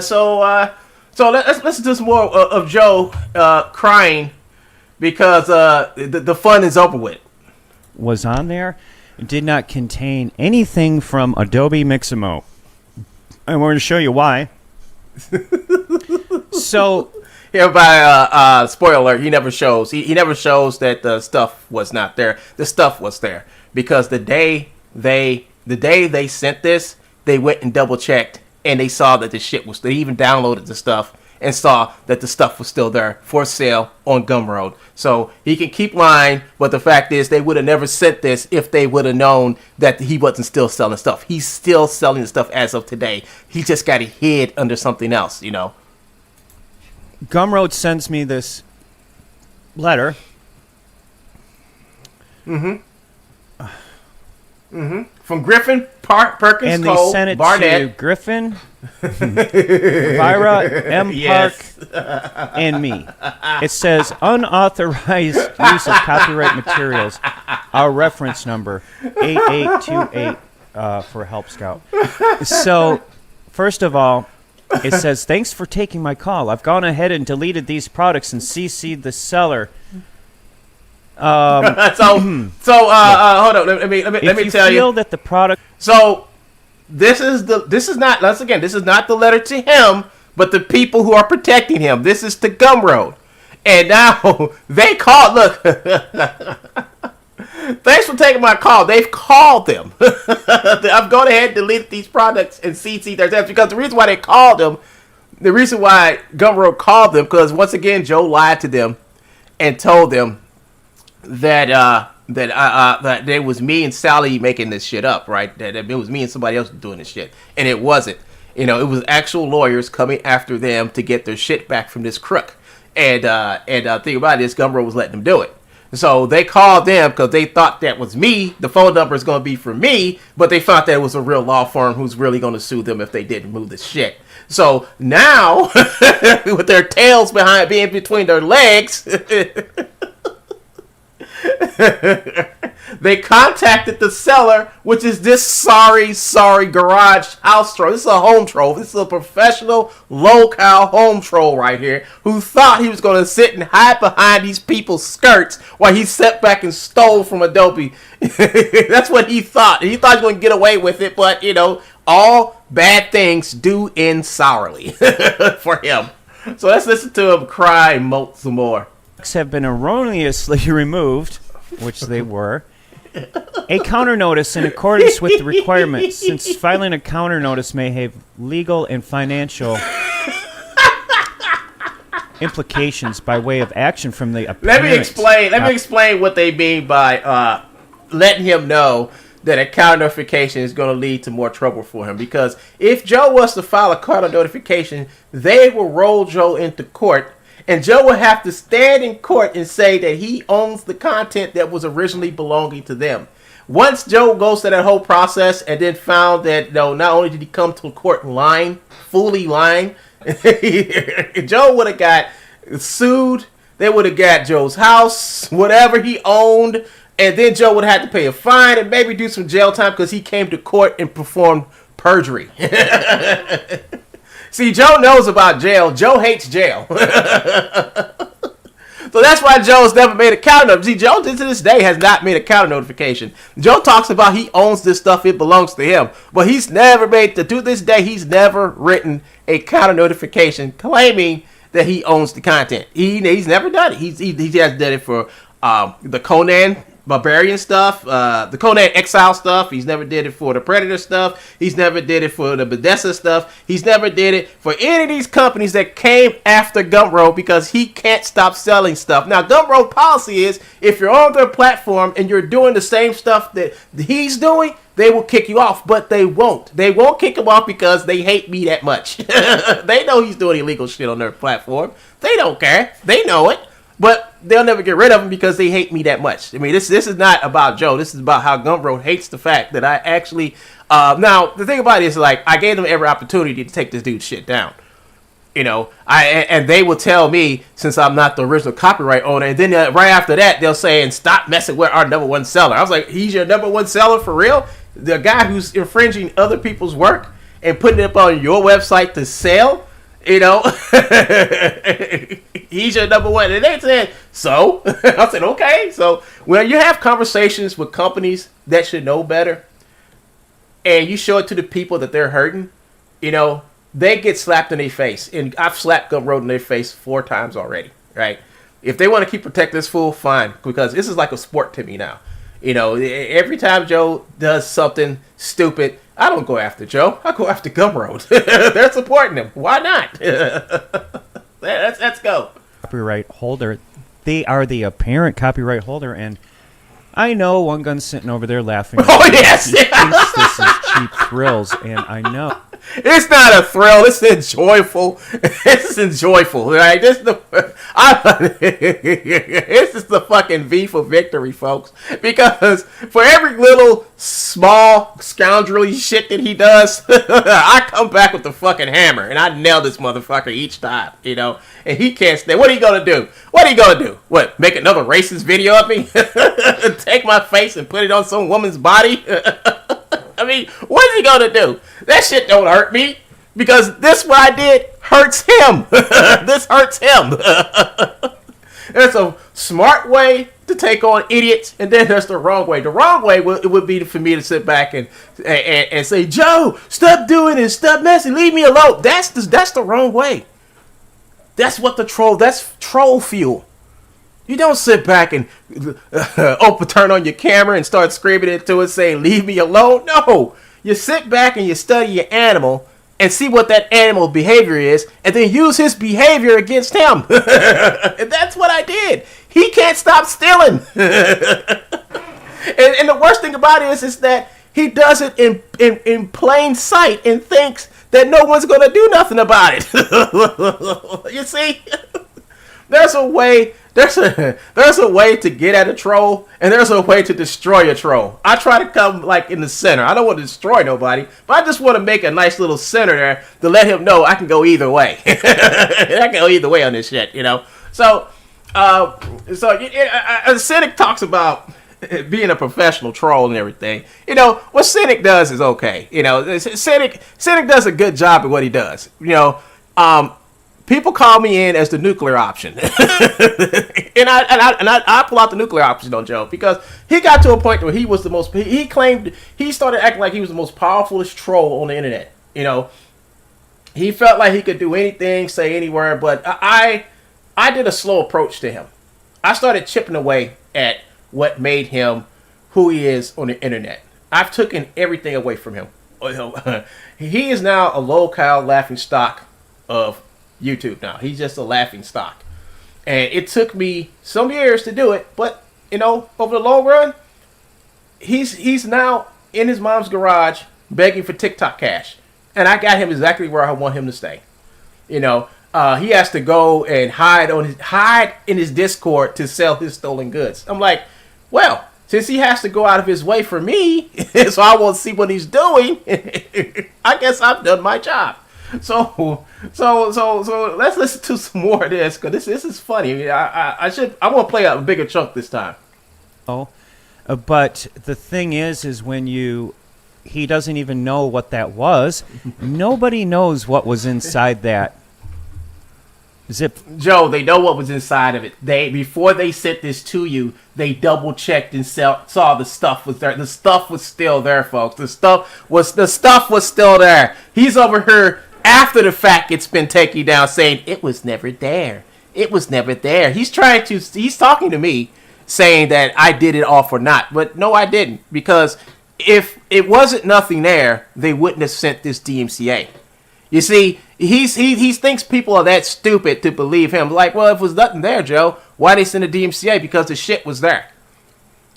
So let's listen to some more of Joe crying because the fun is over with. Was on there. It did not contain anything from Adobe Mixamo. And we're going to show you why. So, by spoiler alert, he never shows. He never shows that the stuff was not there. The stuff was there because the day they sent this, they went and double checked and they saw that the shit was. They even downloaded the stuff and saw that the stuff was still there for sale on Gumroad. So he can keep lying, but the fact is they would have never sent this if they would have known that he wasn't still selling stuff. He's still selling the stuff as of today. He just got it hid under something else, Gumroad sends me this letter. From Griffin, Perkins, and Cole, they sent it Barnett. to Griffin, Elvira, M. Yes. Park, and me. It says unauthorized use of copyright materials. Our reference number 8828 for Help Scout. So, first of all, it says thanks for taking my call. I've gone ahead and deleted these products and CC'd the seller. Hold on. Let me tell you. If you feel that the product. So this is not the letter to him, but the people who are protecting him. This is to Gumroad, and now they called. Look, thanks for taking my call. They've called them. I've gone ahead and deleted these products and CC their steps because the reason why they called them, the reason why Gumroad called them, because once again Joe lied to them and told them that it was me and Sally making this shit up, right? That it was me and somebody else doing this shit, and it wasn't. It was actual lawyers coming after them to get their shit back from this crook. And think about it, Gumroad was letting them do it. So they called them because they thought that was me. The phone number is going to be for me, but they thought that it was a real law firm who's really going to sue them if they didn't move this shit. So now, with their tails being between their legs. They contacted the seller, which is this sorry garage house troll. This is a home troll. This is a professional locale home troll right here who thought he was going to sit and hide behind these people's skirts while he sat back and stole from Adobe. That's what he thought. He thought he was going to get away with it, but, all bad things do end sourly for him. So let's listen to him cry and moat some more. Have been erroneously removed, which they were. A counter notice in accordance with the requirements, since filing a counter notice may have legal and financial implications by way of action from the apparent. Let me explain what they mean by letting him know that a counter notification is going to lead to more trouble for him. Because if Joe was to file a counter notification, they will roll Joe into court. And Joe will have to stand in court and say that he owns the content that was originally belonging to them. Once Joe goes through that whole process and then found that not only did he come to court fully lying, Joe would have got sued. They would have got Joe's house, whatever he owned, and then Joe would have to pay a fine and maybe do some jail time because he came to court and performed perjury. See, Joe knows about jail. Joe hates jail. So that's why Joe's never made a counter notification. See, Joe to this day has not made a counter notification. Joe talks about he owns this stuff. It belongs to him. But he's never to this day, he's never written a counter notification claiming that he owns the content. He's never done it. He has done it for the Conan Barbarian stuff, the Conan Exile stuff. He's never did it for the Predator stuff. He's never did it for the Bethesda stuff. He's never did it for any of these companies that came after Gumroad because he can't stop selling stuff. Now, Gumroad policy is if you're on their platform and you're doing the same stuff that he's doing, they will kick you off, but they won't. They won't kick him off because they hate me that much. They know he's doing illegal shit on their platform. They don't care. They know it. But they'll never get rid of them because they hate me that much. I mean, this is not about Joe. This is about how Gumroad hates the fact that I actually. Now the thing about it is, like, I gave them every opportunity to take this dude's shit down. And they will tell me, since I'm not the original copyright owner, and then right after that they'll say, and stop messing with our number one seller. I was like, he's your number one seller for real? The guy who's infringing other people's work and putting it up on your website to sell? He's your number one. And they said, so? I said, okay. So when you have conversations with companies that should know better, and you show it to the people that they're hurting, they get slapped in their face. And I've slapped Gumroad in their face 4 times already, right? If they want to keep protect this fool, fine. Because this is like a sport to me now. Every time Joe does something stupid, I don't go after Joe. I go after Gumroad. They're supporting him. Why not? Let's go. Copyright holder. They are the apparent copyright holder, and I know One Gun's sitting over there laughing. Oh, yes! He thinks this is cheap thrills, and I know. It's not a thrill. It's enjoyable. It's enjoyable, right? This is the fucking V for victory, folks. Because for every little small scoundrelly shit that he does, I come back with the fucking hammer and I nail this motherfucker each time, And he can't stand. What are you gonna do? What? Make another racist video of me? Take my face and put it on some woman's body? I mean, what is he gonna do? That shit don't hurt me because this what I did hurts him. This hurts him. There's a smart way to take on idiots, and then there's the wrong way. The wrong way would be for me to sit back and say, Joe, stop doing this, stop messing, leave me alone. That's the wrong way. That's troll fuel. You don't sit back and turn on your camera and start screaming into it saying, leave me alone. No. You sit back and you study your animal and see what that animal behavior is and then use his behavior against him. And that's what I did. He can't stop stealing. and the worst thing about it is that he does it in plain sight and thinks that no one's going to do nothing about it. You see? There's a way to get at a troll, and there's a way to destroy a troll. I try to come like in the center. I don't want to destroy nobody, but I just want to make a nice little center there to let him know I can go either way. I can go either way on this shit, So, Cynic talks about being a professional troll and everything. What Cynic does is okay. Cynic does a good job at what he does. People call me in as the nuclear option, and I pull out the nuclear option on Joe because he got to a point where he was the most. He claimed he started acting like he was the most powerfulest troll on the internet. He felt like he could do anything, say any word. But I did a slow approach to him. I started chipping away at what made him who he is on the internet. I've taken everything away from him. He is now a low-cal laughing stock of YouTube now. He's just a laughing stock. And it took me some years to do it, but over the long run, he's now in his mom's garage begging for TikTok cash. And I got him exactly where I want him to stay. He has to go and hide in his Discord to sell his stolen goods. I'm like, well, since he has to go out of his way for me, so I won't see what he's doing, I guess I've done my job. So let's listen to some more of this because this is funny. I want to play a bigger chunk this time. But the thing is when he doesn't even know what that was. Nobody knows what was inside that zip. Joe, they know what was inside of it. Before they sent this to you, they double checked and saw the stuff was there. The stuff was still there, folks. The stuff was still there. He's over here. After the fact, it's been taken down, saying it was never there. It was never there. He's talking to me, saying that I did it all for naught. But no, I didn't. Because if it wasn't nothing there, they wouldn't have sent this DMCA. You see, he thinks people are that stupid to believe him. Like, well, if it was nothing there, Joe, why they send a DMCA? Because the shit was there.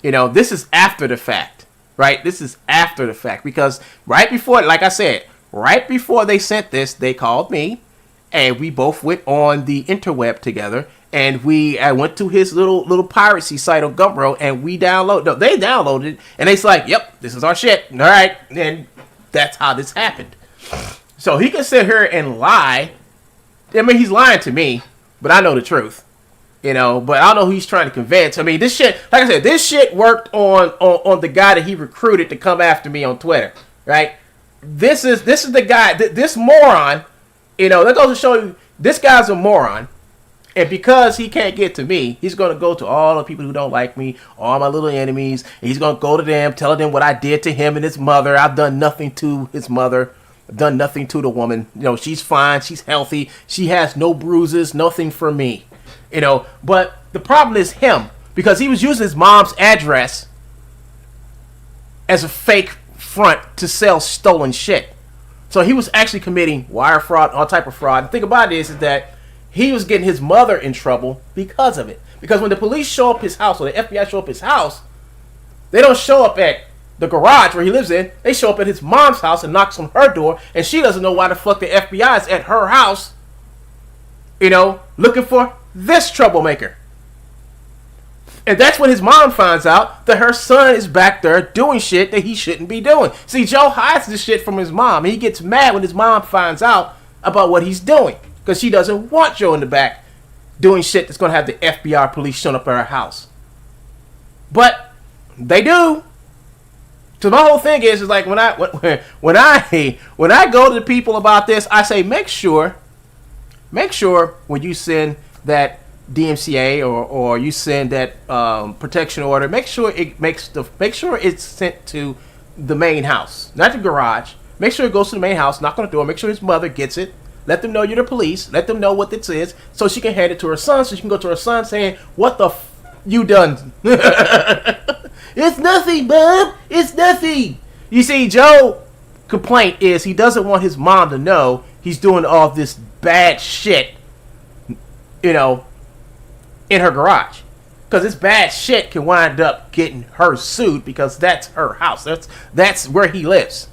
This is after the fact, right? This is after the fact. Because right before, like I said, right before they sent this, they called me and we both went on the interweb together. And I went to his little piracy site on Gumroad, and they downloaded it, and it's like, yep, this is our shit. All right, and that's how this happened. So he can sit here and lie. I mean, he's lying to me, but I know the truth. But I don't know who he's trying to convince. I mean, this shit, like I said, this shit worked on the guy that he recruited to come after me on Twitter, right? This is the guy, this moron, that goes to show you, this guy's a moron. And because he can't get to me, he's going to go to all the people who don't like me, all my little enemies, and he's going to go to them, telling them what I did to him and his mother. I've done nothing to his mother. I've done nothing to the woman. She's fine. She's healthy. She has no bruises, nothing for me. But the problem is him, because he was using his mom's address as a fake front to sell stolen shit. So he was actually committing wire fraud, all type of fraud. The thing about it is that he was getting his mother in trouble because of it. Because when the police show up his house, or the FBI show up his house, they don't show up at the garage where he lives in. They show up at his mom's house and knocks on her door, and she doesn't know why the fuck the FBI is at her house, looking for this troublemaker. And that's when his mom finds out that her son is back there doing shit that he shouldn't be doing. See, Joe hides this shit from his mom, and he gets mad when his mom finds out about what he's doing. Because she doesn't want Joe in the back doing shit that's going to have the FBI police showing up at her house. But they do. So my whole thing is like when I go to the people about this, I say make sure when you send that DMCA or you send that protection order, make sure it's sent to the main house, not the garage. Make sure it goes to the main house, knock on the door, make sure his mother gets it. Let them know you're the police. Let them know what this is, so she can hand it to her son, so she can go to her son saying, "What the you done?" It's nothing, Bob. It's nothing. You see, Joe's complaint is he doesn't want his mom to know he's doing all this bad shit, in her garage. Because this bad shit can wind up getting her sued because that's her house. That's where he lives.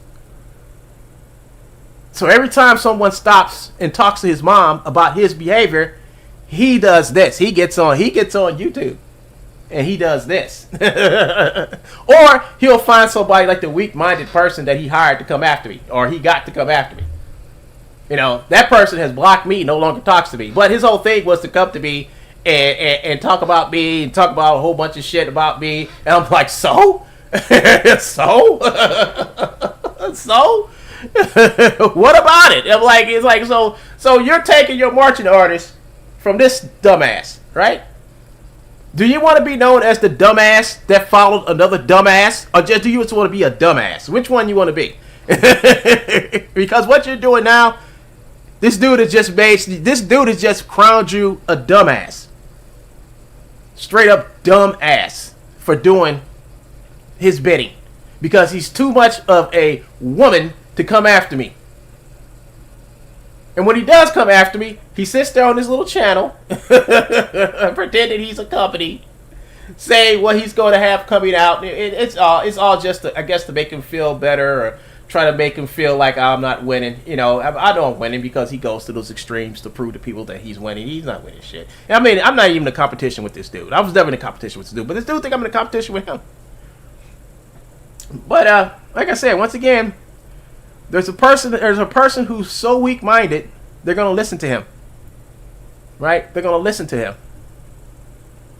So every time someone stops and talks to his mom about his behavior, he does this. He gets on YouTube and he does this. Or he'll find somebody like the weak-minded person that he hired to come after me, or he got to come after me. That person has blocked me, no longer talks to me. But his whole thing was to come to me and talk about me and talk about a whole bunch of shit about me. And I'm like, so? So? So? What about it? I'm like, it's like, so you're taking your marching orders from this dumbass, right? Do you want to be known as the dumbass that followed another dumbass, or just do you just want to be a dumbass? Which one you want to be? Because what you're doing now, this dude has just crowned you a dumbass, straight up dumbass for doing his bidding, because he's too much of a woman to come after me. And when he does come after me, he sits there on his little channel, pretending he's a company, say what he's going to have coming out. It's all just to, I guess, to make him feel better, or try to make him feel like I'm not winning. I know I'm winning because he goes to those extremes to prove to people that he's winning. He's not winning shit. I mean, I'm not even in a competition with this dude. I was never in a competition with this dude, but this dude think I'm in a competition with him. But like I said, once again, there's a person who's so weak-minded, they're going to listen to him. Right? They're going to listen to him.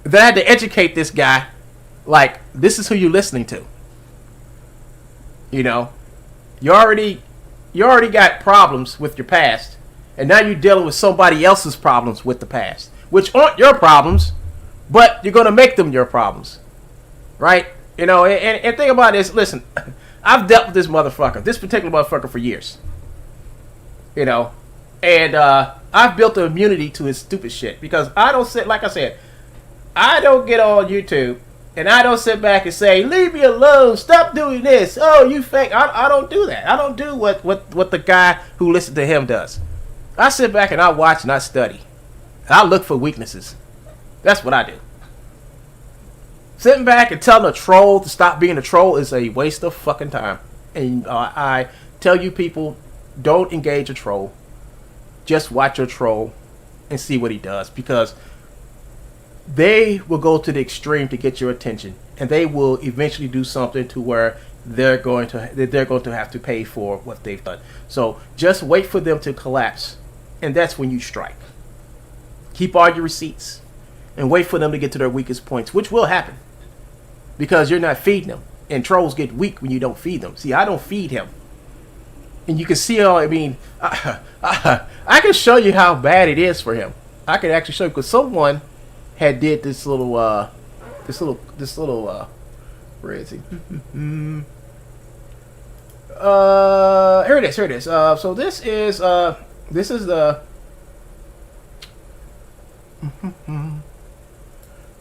They had to educate this guy, like, this is who you're listening to. You already got problems with your past, and now you're dealing with somebody else's problems with the past, which aren't your problems, but you're going to make them your problems. Right? And think about this. Listen, I've dealt with this particular motherfucker for years. And I've built an immunity to his stupid shit, because I don't sit, like I said, I don't get on YouTube and I don't sit back and say, leave me alone, stop doing this, oh, you fake. I don't do that. I don't do what the guy who listens to him does. I sit back and I watch and I study. And I look for weaknesses. That's what I do. Sitting back and telling a troll to stop being a troll is a waste of fucking time. And I tell you people, don't engage a troll. just watch your troll and see what he does, because they will go to the extreme to get your attention, and they will eventually do something to where they're going to have to pay for what they've done. So just wait for them to collapse, and that's when you strike. Keep all your receipts and wait for them to get to their weakest points, which will happen because you're not feeding them. And trolls get weak when you don't feed them. See, I don't feed him. And you can see how, I mean, I can show you how bad it is for him. I can actually show you, because someone had did this little, where is he? Here it is. So this is the,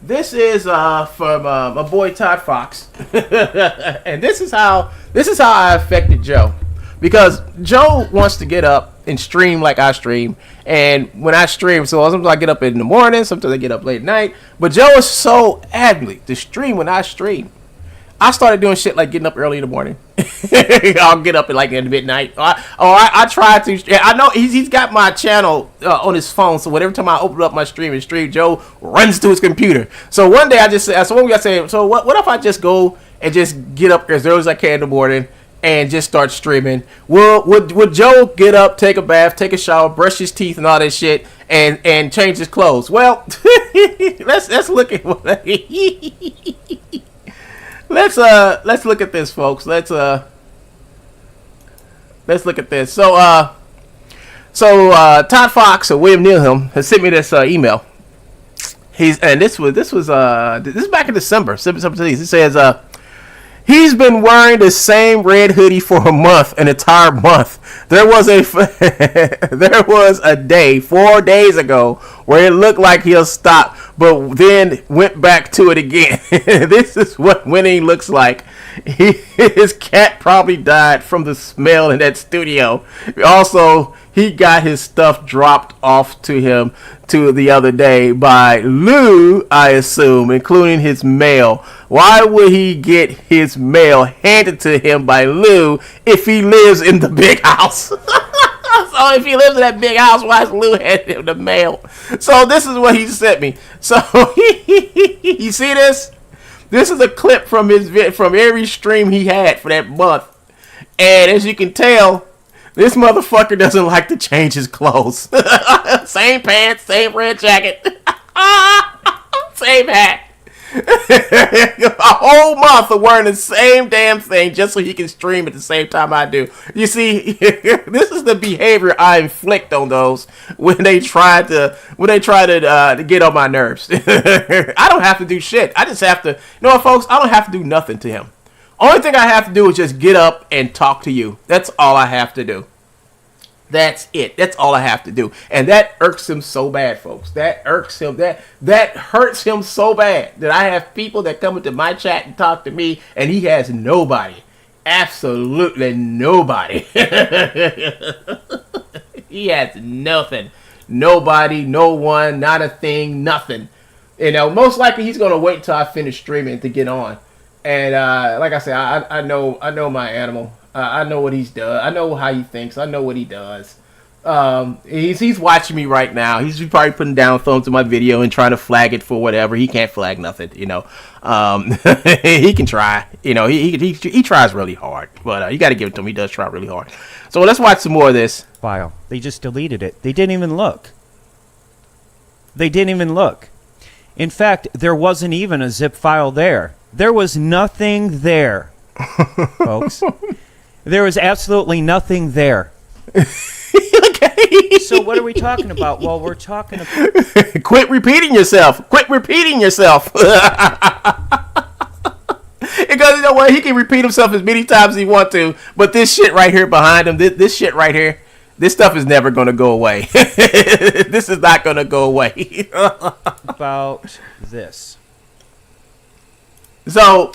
this is from my boy Todd Fox, and this is how I affected Joe, because Joe wants to get up and stream like I stream, and when I stream, so sometimes I get up in the morning, sometimes I get up late at night, but Joe is so adamant to stream when I stream. I started doing shit like getting up early in the morning. I'll get up at like in midnight. I try to. I know he's got my channel on his phone, so whatever time I open up my stream and stream, Joe runs to his computer. So one day I just said, so one week I said, so what if I just go and just get up as early as I can in the morning and just start streaming? Would Joe get up, take a bath, take a shower, brush his teeth and all that shit, and change his clothes? Well, let's look at what. Let's look at this, folks. Let's look at this. So Todd Fox or William Nealham has sent me this email. This is back in December. He says he's been wearing the same red hoodie for an entire month. There was a day 4 days ago where it looked like he'll stop, but then went back to it again. This is what winning looks like. His cat probably died from the smell in that studio. Also, he got his stuff dropped off to him the other day by Lou, I assume, including his mail. Why would he get his mail handed to him by Lou if he lives in the big house? So if he lives in that big house, why is Lou handing him the mail? So this is what he sent me. So you see this? This is a clip from from every stream he had for that month. And as you can tell, this motherfucker doesn't like to change his clothes. Same pants, same red jacket, same hat. A whole month of wearing the same damn thing just so he can stream at the same time I do. You see, this is the behavior I inflict on those when they try to get on my nerves. I don't have to do shit. I just have to, you know what, folks? I don't have to do nothing to him. Only thing I have to do is just get up and talk to you. That's all I have to do. That's it. That's all I have to do. And that irks him so bad, folks. That irks him. That hurts him so bad that I have people that come into my chat and talk to me, and he has nobody. Absolutely nobody. He has nothing. Nobody, no one, not a thing, nothing. You know, most likely he's going to wait until I finish streaming to get on. And like I said, I know my animal. I know what he's done. I know how he thinks. I know what he does. He's watching me right now. He's probably putting down thumbs to my video and trying to flag it for whatever. He can't flag nothing, you know. He can try. You know, he tries really hard. But you got to give it to him. He does try really hard. So let's watch some more of this. File. They just deleted it. They didn't even look. In fact, there wasn't even a zip file there. There was nothing there, folks. There was absolutely nothing there. Okay. So what are we talking about? Well, we're talking about... Quit repeating yourself. Because you know what? He can repeat himself as many times as he wants to, but this shit right here behind him, this shit right here, this stuff is never going to go away. This is not going to go away. About this. So...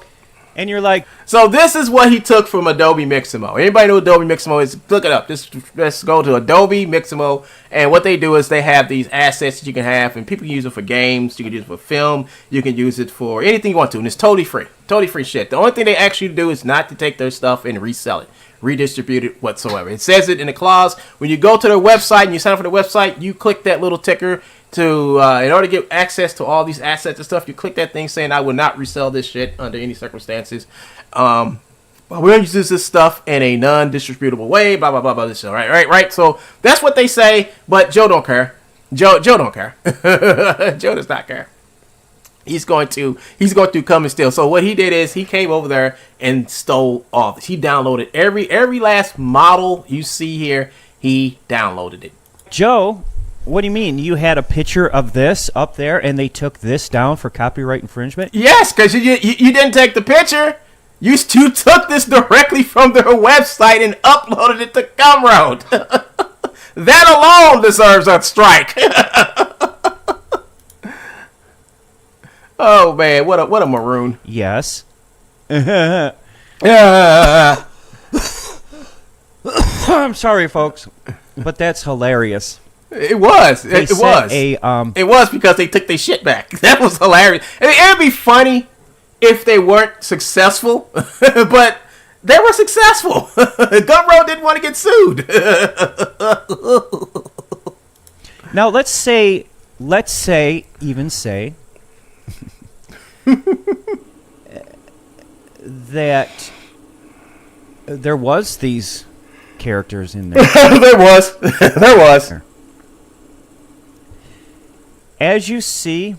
And you're like, So this is what he took from Adobe Mixamo. Anybody know what Adobe Mixamo is? Look it up. Let's go to Adobe Mixamo. And what they do is they have these assets that you can have. And people can use it for games. You can use it for film. You can use it for anything you want to. And it's totally free. Totally free shit. The only thing they actually do is not to take their stuff and resell it. Redistribute it whatsoever. It says it in the clause. When you go to their website and you sign up for the website, you click that little ticker to in order to get access to all these assets and stuff. You click that thing saying I will not resell this shit under any circumstances. But we're gonna use this stuff in a non-distributable way. Blah blah blah blah. This right. So that's what they say. But Joe don't care. Joe don't care. Joe does not care. He's going to come and steal. So what he did is he came over there and stole all this. He downloaded every last model you see here. He downloaded it. Joe, what do you mean? You had a picture of this up there and they took this down for copyright infringement? Yes, because you didn't take the picture. You took this directly from their website and uploaded it to Gumroad. That alone deserves a strike. Oh man, what a maroon. Yes. Yeah. I'm sorry, folks, but that's hilarious. It was. It was. It was because they took their shit back. That was hilarious. It would be funny if they weren't successful, but they were successful. Gumroad didn't want to get sued. Now let's say that there was these characters in there. There was. As you see,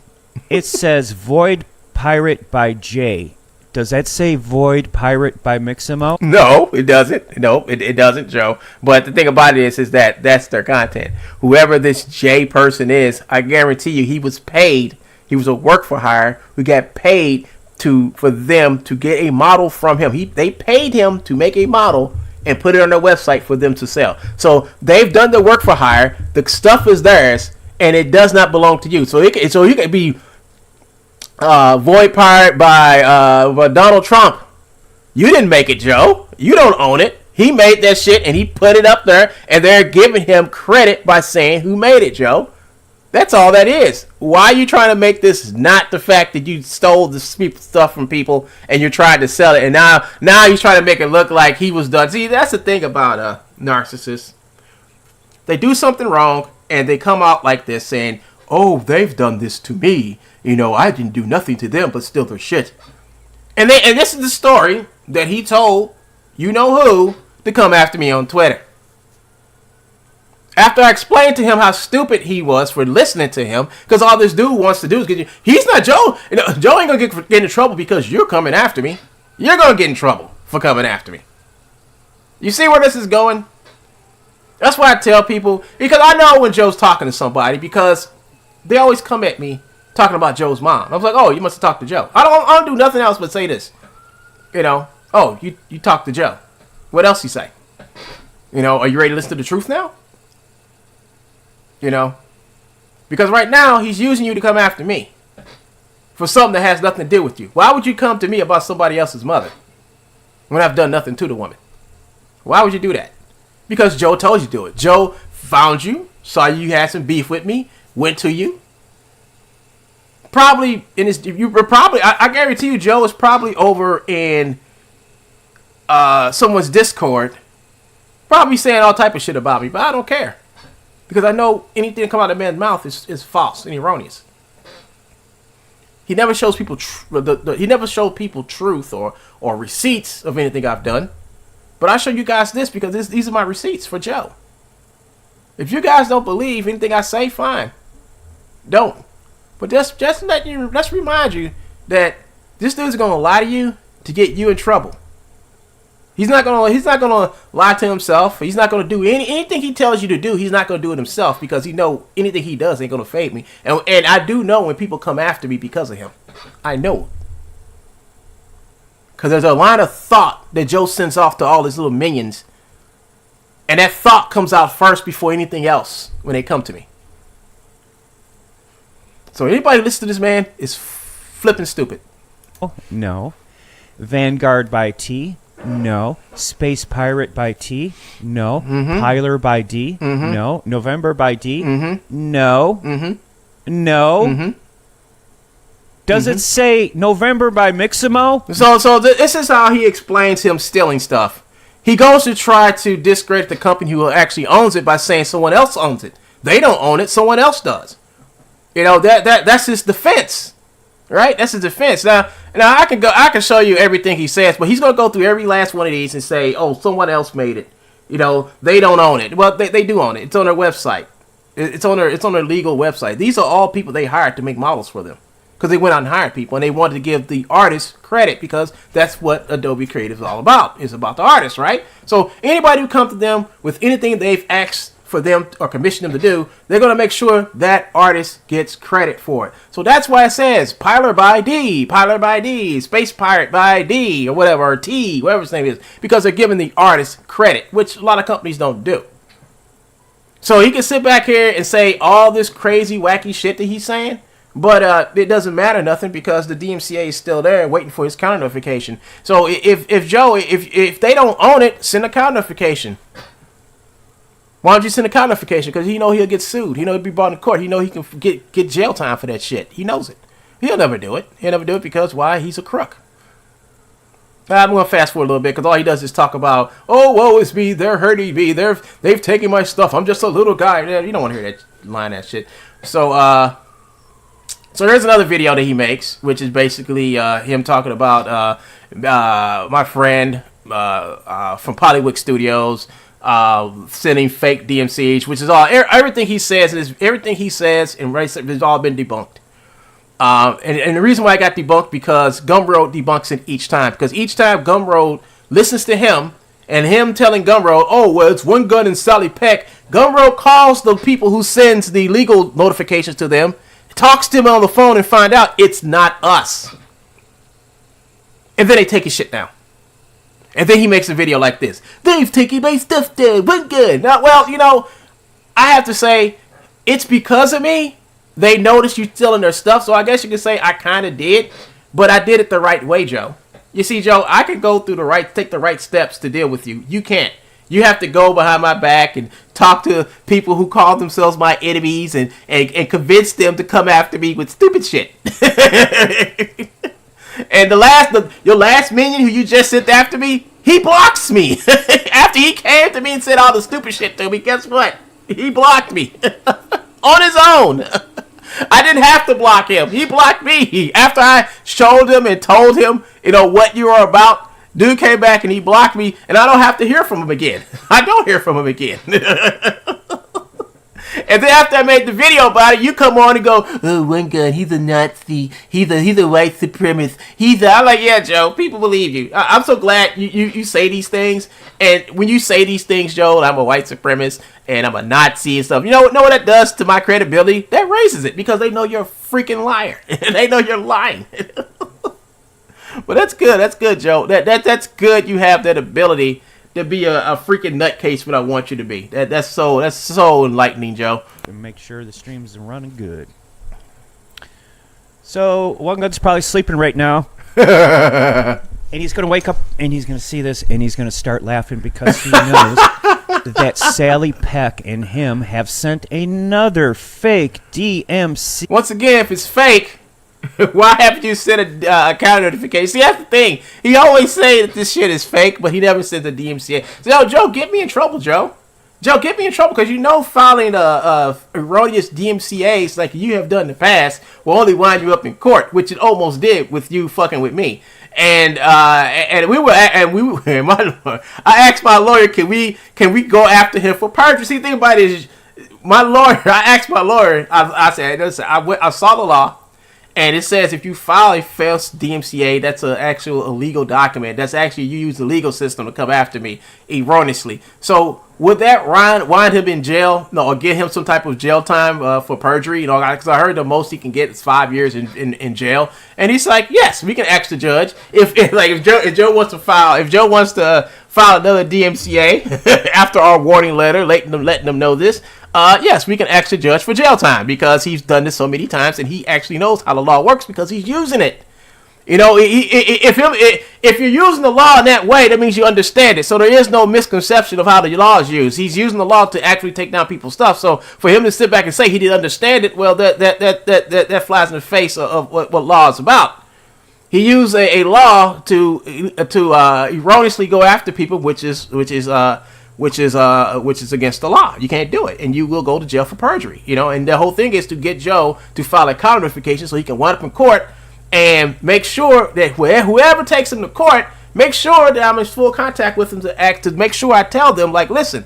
it says Void Pirate by J. Does that say Void Pirate by Mixamo? No, it doesn't. No, it doesn't, Joe. But the thing about it is that that's their content. Whoever this J person is, I guarantee you he was paid. He was a work for hire who got paid for them to get a model from him. They paid him to make a model and put it on their website for them to sell. So they've done the work for hire. The stuff is theirs, and it does not belong to you. So you can be Void Pirate by Donald Trump. You didn't make it, Joe. You don't own it. He made that shit and he put it up there, and they're giving him credit by saying who made it, Joe. That's all that is. Why are you trying to make this not the fact that you stole the stuff from people and you're trying to sell it, and now you're trying to make it look like he was done? See, that's the thing about narcissists. They do something wrong and they come out like this saying, "Oh, they've done this to me. You know, I didn't do nothing to them, but still they're shit." And this is the story that he told you know who to come after me on Twitter. After I explained to him how stupid he was for listening to him, because all this dude wants to do is get you. He's not Joe. You know, Joe ain't gonna get in trouble because you're coming after me. You're gonna get in trouble for coming after me. You see where this is going? That's why I tell people, because I know when Joe's talking to somebody, because they always come at me talking about Joe's mom. I was like, oh, you must have talked to Joe. I don't do nothing else but say this. You know, oh, you talked to Joe. What else you say? You know, are you ready to listen to the truth now? You know, because right now he's using you to come after me for something that has nothing to do with you. Why would you come to me about somebody else's mother when I've done nothing to the woman? Why would you do that? Because Joe told you to do it. Joe found you, saw you had some beef with me, went to you. Probably in his, I guarantee you, Joe is probably over in someone's Discord, probably saying all type of shit about me, but I don't care. Because I know anything that comes out of a man's mouth is false and erroneous. He never shows people truth or receipts of anything I've done. But I show you guys this because these are my receipts for Joe. If you guys don't believe anything I say, fine. Don't. But let's remind you that this dude's gonna lie to you to get you in trouble. He's not gonna lie to himself. He's not gonna do anything he tells you to do. He's not gonna do it himself because he know anything he does ain't gonna fade me. And I do know when people come after me because of him. I know. Because there's a line of thought that Joe sends off to all his little minions. And that thought comes out first before anything else when they come to me. So anybody listen to this man is flipping stupid. Oh, no. Vanguard by T? No. Space Pirate by T? No. Piler by D? No. November by D? No. No. Does it say November by Miximo? So this is how he explains him stealing stuff. He goes to try to discredit the company who actually owns it by saying someone else owns it. They don't own it, someone else does. You know, that's his defense. Right? That's his defense. Now I can show you everything he says, but he's gonna go through every last one of these and say, oh, someone else made it. You know, they don't own it. Well, they do own it. It's on their website. It's on their legal website. These are all people they hired to make models for them. Because they went out and hired people, and they wanted to give the artists credit, because that's what Adobe Creative is all about. It's about the artists, right? So anybody who comes to them with anything they've asked for them or commissioned them to do, they're going to make sure that artist gets credit for it. So that's why it says Piler by D, Space Pirate by D, or whatever, or T, whatever his name is, because they're giving the artist credit, which a lot of companies don't do. So he can sit back here and say all this crazy, wacky shit that he's saying, but it doesn't matter nothing, because the DMCA is still there waiting for his counter notification. So if Joe, if they don't own it, send a counter notification. Why don't you send a counter notification? Because he'll get sued. He'll be brought in court. He can get jail time for that shit. He knows it. He'll never do it. He'll never do it because why? He's a crook. I'm going to fast forward a little bit, because all he does is talk about, oh, woe is me, they're hurting me, they've taken my stuff, I'm just a little guy. You don't want to hear that line, that shit. So there's another video that he makes, which is basically him talking about my friend from Pollywick Studios sending fake DMCs, which is all everything he says and has all been debunked. And the reason why I got debunked, because Gumroad debunks it each time. Because each time Gumroad listens to him, and him telling Gumroad, oh, well, it's One Gun and Sally Peck, Gumroad calls the people who sends the legal notifications to them, talks to them on the phone, and find out it's not us. And then they take his shit down. And then he makes a video like this. They've taken my stuff down. One Gun. Now, well, I have to say, it's because of me. They noticed you stealing their stuff, so I guess you could say I kind of did, but I did it the right way, Joe. You see, Joe, I can go through take the right steps to deal with you. You can't. You have to go behind my back and talk to people who call themselves my enemies and convince them to come after me with stupid shit. And your last minion who you just sent after me, he blocks me. After he came to me and said all the stupid shit to me, guess what? He blocked me. On his own. I didn't have to block him. He blocked me. After I showed him and told him, what you are about, dude came back and he blocked me, and I don't have to hear from him again. I don't hear from him again. And then after I made the video about it, you come on and go, oh, One Gun, he's a Nazi. He's a white supremacist. I'm like, yeah, Joe, people believe you. I'm so glad you say these things. And when you say these things, Joe, I'm a white supremacist and I'm a Nazi and stuff, you know what that does to my credibility? That raises it, because they know you're a freaking liar. They know you're lying. But that's good. That's good, Joe. That's good. You have that ability to be a freaking nutcase when I want you to be. That's so enlightening, Joe. Make sure the stream's running good. So One Gun's probably sleeping right now. And he's going to wake up and he's going to see this and he's going to start laughing, because he knows that Sally Peck and him have sent another fake DMC. Once again, if it's fake, why haven't you sent a counter notification? See, that's the thing. He always say that this shit is fake, but he never sent the DMCA. So, Joe, get me in trouble, Joe. Joe, get me in trouble, because filing erroneous DMCAs like you have done in the past will only wind you up in court, which it almost did with you fucking with me. And my lawyer, I asked my lawyer, can we go after him for perjury? See, the thing about it is, my lawyer, I asked my lawyer, I said, I saw the law. And it says if you file a false DMCA, that's an actual illegal document. That's actually, you use the legal system to come after me erroneously. So would that wind him in jail? No, or get him some type of jail time for perjury? Because I heard the most he can get is 5 years in jail. And he's like, yes, we can ask the judge if Joe wants to file another DMCA after our warning letter, letting them know this. Yes, we can ask the judge for jail time, because he's done this so many times and he actually knows how the law works because he's using it. You know, if you're using the law in that way, that means you understand it. So there is no misconception of how the law is used. He's using the law to actually take down people's stuff. So for him to sit back and say he didn't understand it, well, that flies in the face of what law is about. He used a law to erroneously go after people, which is against the law. You can't do it, and you will go to jail for perjury. You know, and the whole thing is to get Joe to file a counter notification so he can wind up in court. And make sure that whoever takes him to court, make sure that I'm in full contact with him to make sure I tell them, like, listen,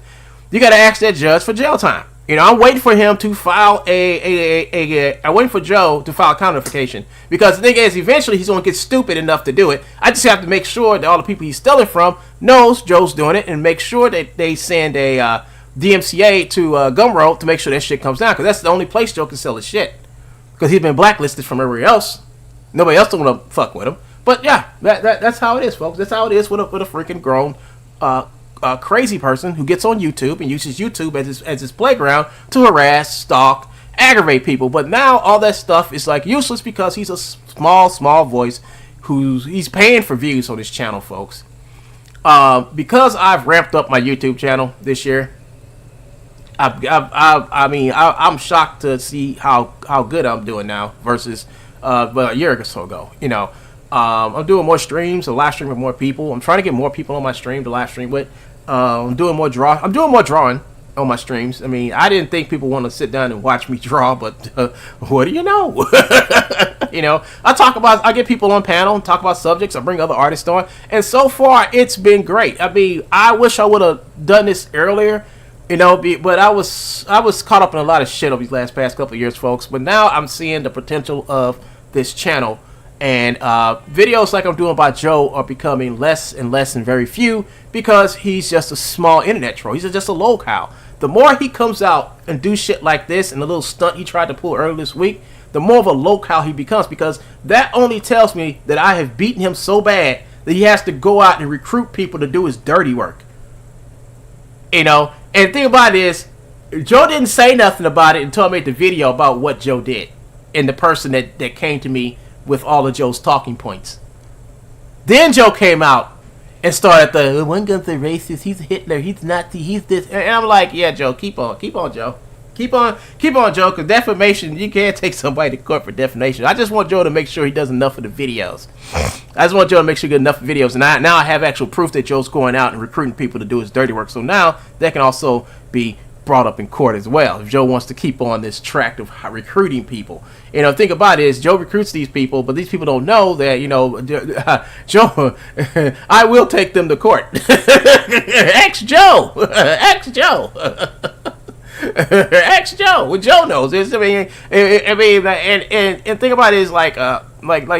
you got to ask that judge for jail time. You know, I'm waiting for him to file I'm waiting for Joe to file a counter notification, because the thing is, eventually he's going to get stupid enough to do it. I just have to make sure that all the people he's stealing from knows Joe's doing it, and make sure that they send a DMCA to Gumroad to make sure that shit comes down, because that's the only place Joe can sell his shit, because he's been blacklisted from everywhere else. Nobody else don't want to fuck with him. But yeah, that's how it is, folks. That's how it is with a freaking grown, crazy person who gets on YouTube and uses YouTube as his playground to harass, stalk, aggravate people. But now all that stuff is like useless because he's a small voice he's paying for views on his channel, folks. Because I've ramped up my YouTube channel this year, I'm shocked to see how good I'm doing now versus a year or so ago. You know, I'm doing more streams, live stream with more people. I'm trying to get more people on my stream to live stream with. I'm doing more drawing on my streams. I mean, I didn't think people want to sit down and watch me draw, but what do you know? You know, I get people on panel and talk about subjects. I bring other artists on, and so far it's been great. I mean, I wish I would have done this earlier. You know, but I was caught up in a lot of shit over these past couple of years, folks. But now I'm seeing the potential of this channel, and videos like I'm doing about Joe are becoming less and less and very few, because he's just a small internet troll. He's just a lolcow. The more he comes out and do shit like this, and the little stunt he tried to pull earlier this week, the more of a lolcow he becomes, because that only tells me that I have beaten him so bad that he has to go out and recruit people to do his dirty work. You know, and the thing about it is, Joe didn't say nothing about it until I made the video about what Joe did, and the person that came to me with all of Joe's talking points. Then Joe came out and started the one gun's a racist, he's Hitler, he's Nazi, he's this, and I'm like, yeah, Joe, keep on, Joe. Keep on, Joe, because defamation, you can't take somebody to court for defamation. I just want Joe to make sure he does enough of the videos. I just want Joe to make sure he gets enough videos, and now I have actual proof that Joe's going out and recruiting people to do his dirty work. So now that can also be brought up in court as well, if Joe wants to keep on this track of recruiting people. You know, think about it is, Joe recruits these people, but these people don't know that, you know, Joe, I will take them to court. Ask Joe. Ask Joe. Ask Joe. Well, Joe knows this. I mean, and think about it is like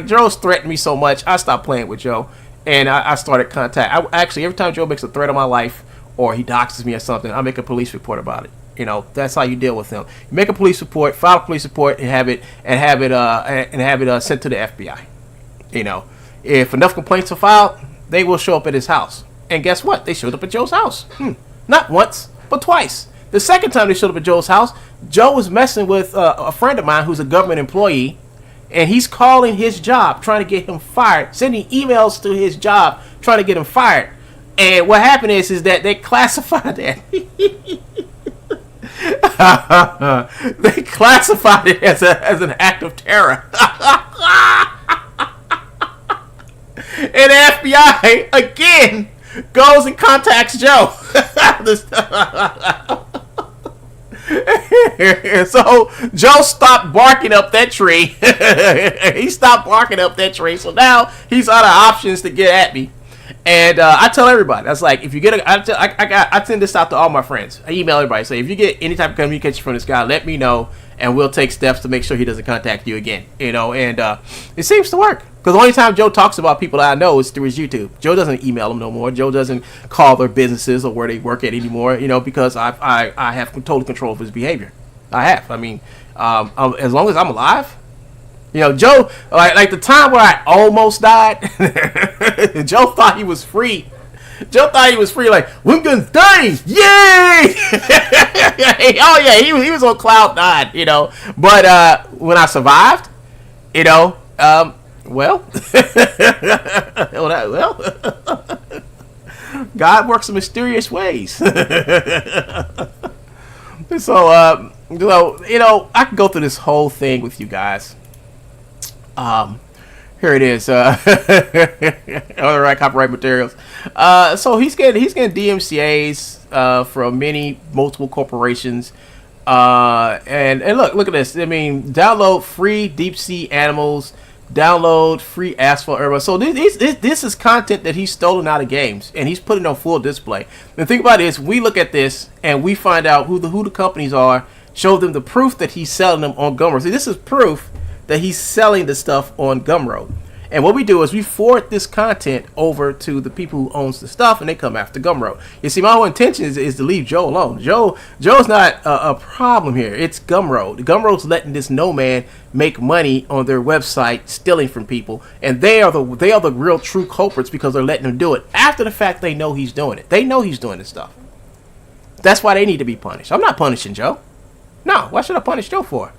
Joe's threatened me so much, I stopped playing with Joe, and I started contact. Actually, every time Joe makes a threat on my life, or he doxes me or something, I make a police report about it. You know, that's how you deal with them. You make a police report, file a police report, and have it sent to the FBI. You know, if enough complaints are filed, they will show up at his house. And guess what? They showed up at Joe's house. Not once, but twice. The second time they showed up at Joe's house, Joe was messing with a friend of mine who's a government employee, and he's calling his job, trying to get him fired, sending emails to his job, trying to get him fired. And what happened is that they classified that. They classified it as an act of terror. And the FBI again goes and contacts Joe. So Joe stopped barking up that tree. He stopped barking up that tree. So now he's out of options to get at me. And I tell everybody, that's like, if you get I send this out to all my friends. I email everybody, say, if you get any type of communication from this guy, let me know, and we'll take steps to make sure he doesn't contact you again. You know, and it seems to work, because the only time Joe talks about people that I know is through his YouTube. Joe doesn't email them no more. Joe doesn't call their businesses or where they work at anymore. You know, because I have total control of his behavior. I have. I mean, as long as I'm alive. You know, Joe, like the time where I almost died, Joe thought he was free. Joe thought he was free, like, one gun's dying, yay! Oh yeah, he was on cloud nine, you know. But when I survived, you know, Well, God works in mysterious ways. So, I could go through this whole thing with you guys. Here it is. All right, copyright materials. So he's getting DMCA's from multiple corporations. And look at this. I mean, download free deep sea animals. Download free asphalt urban. So this is content that he's stolen out of games, and he's putting on full display. The thing about it is, we look at this and we find out who the companies are. Show them the proof that he's selling them on Gumroad. See, this is proof that he's selling the stuff on Gumroad. And what we do is we forward this content over to the people who owns the stuff, and they come after Gumroad. You see, my whole intention is to leave Joe alone. Joe's not a problem here. It's Gumroad. Gumroad's letting this no man make money on their website, stealing from people, and they are the real true culprits because they're letting him do it after the fact. They know he's doing it. They know he's doing this stuff. That's why they need to be punished. I'm not punishing Joe. No, why should I punish Joe for?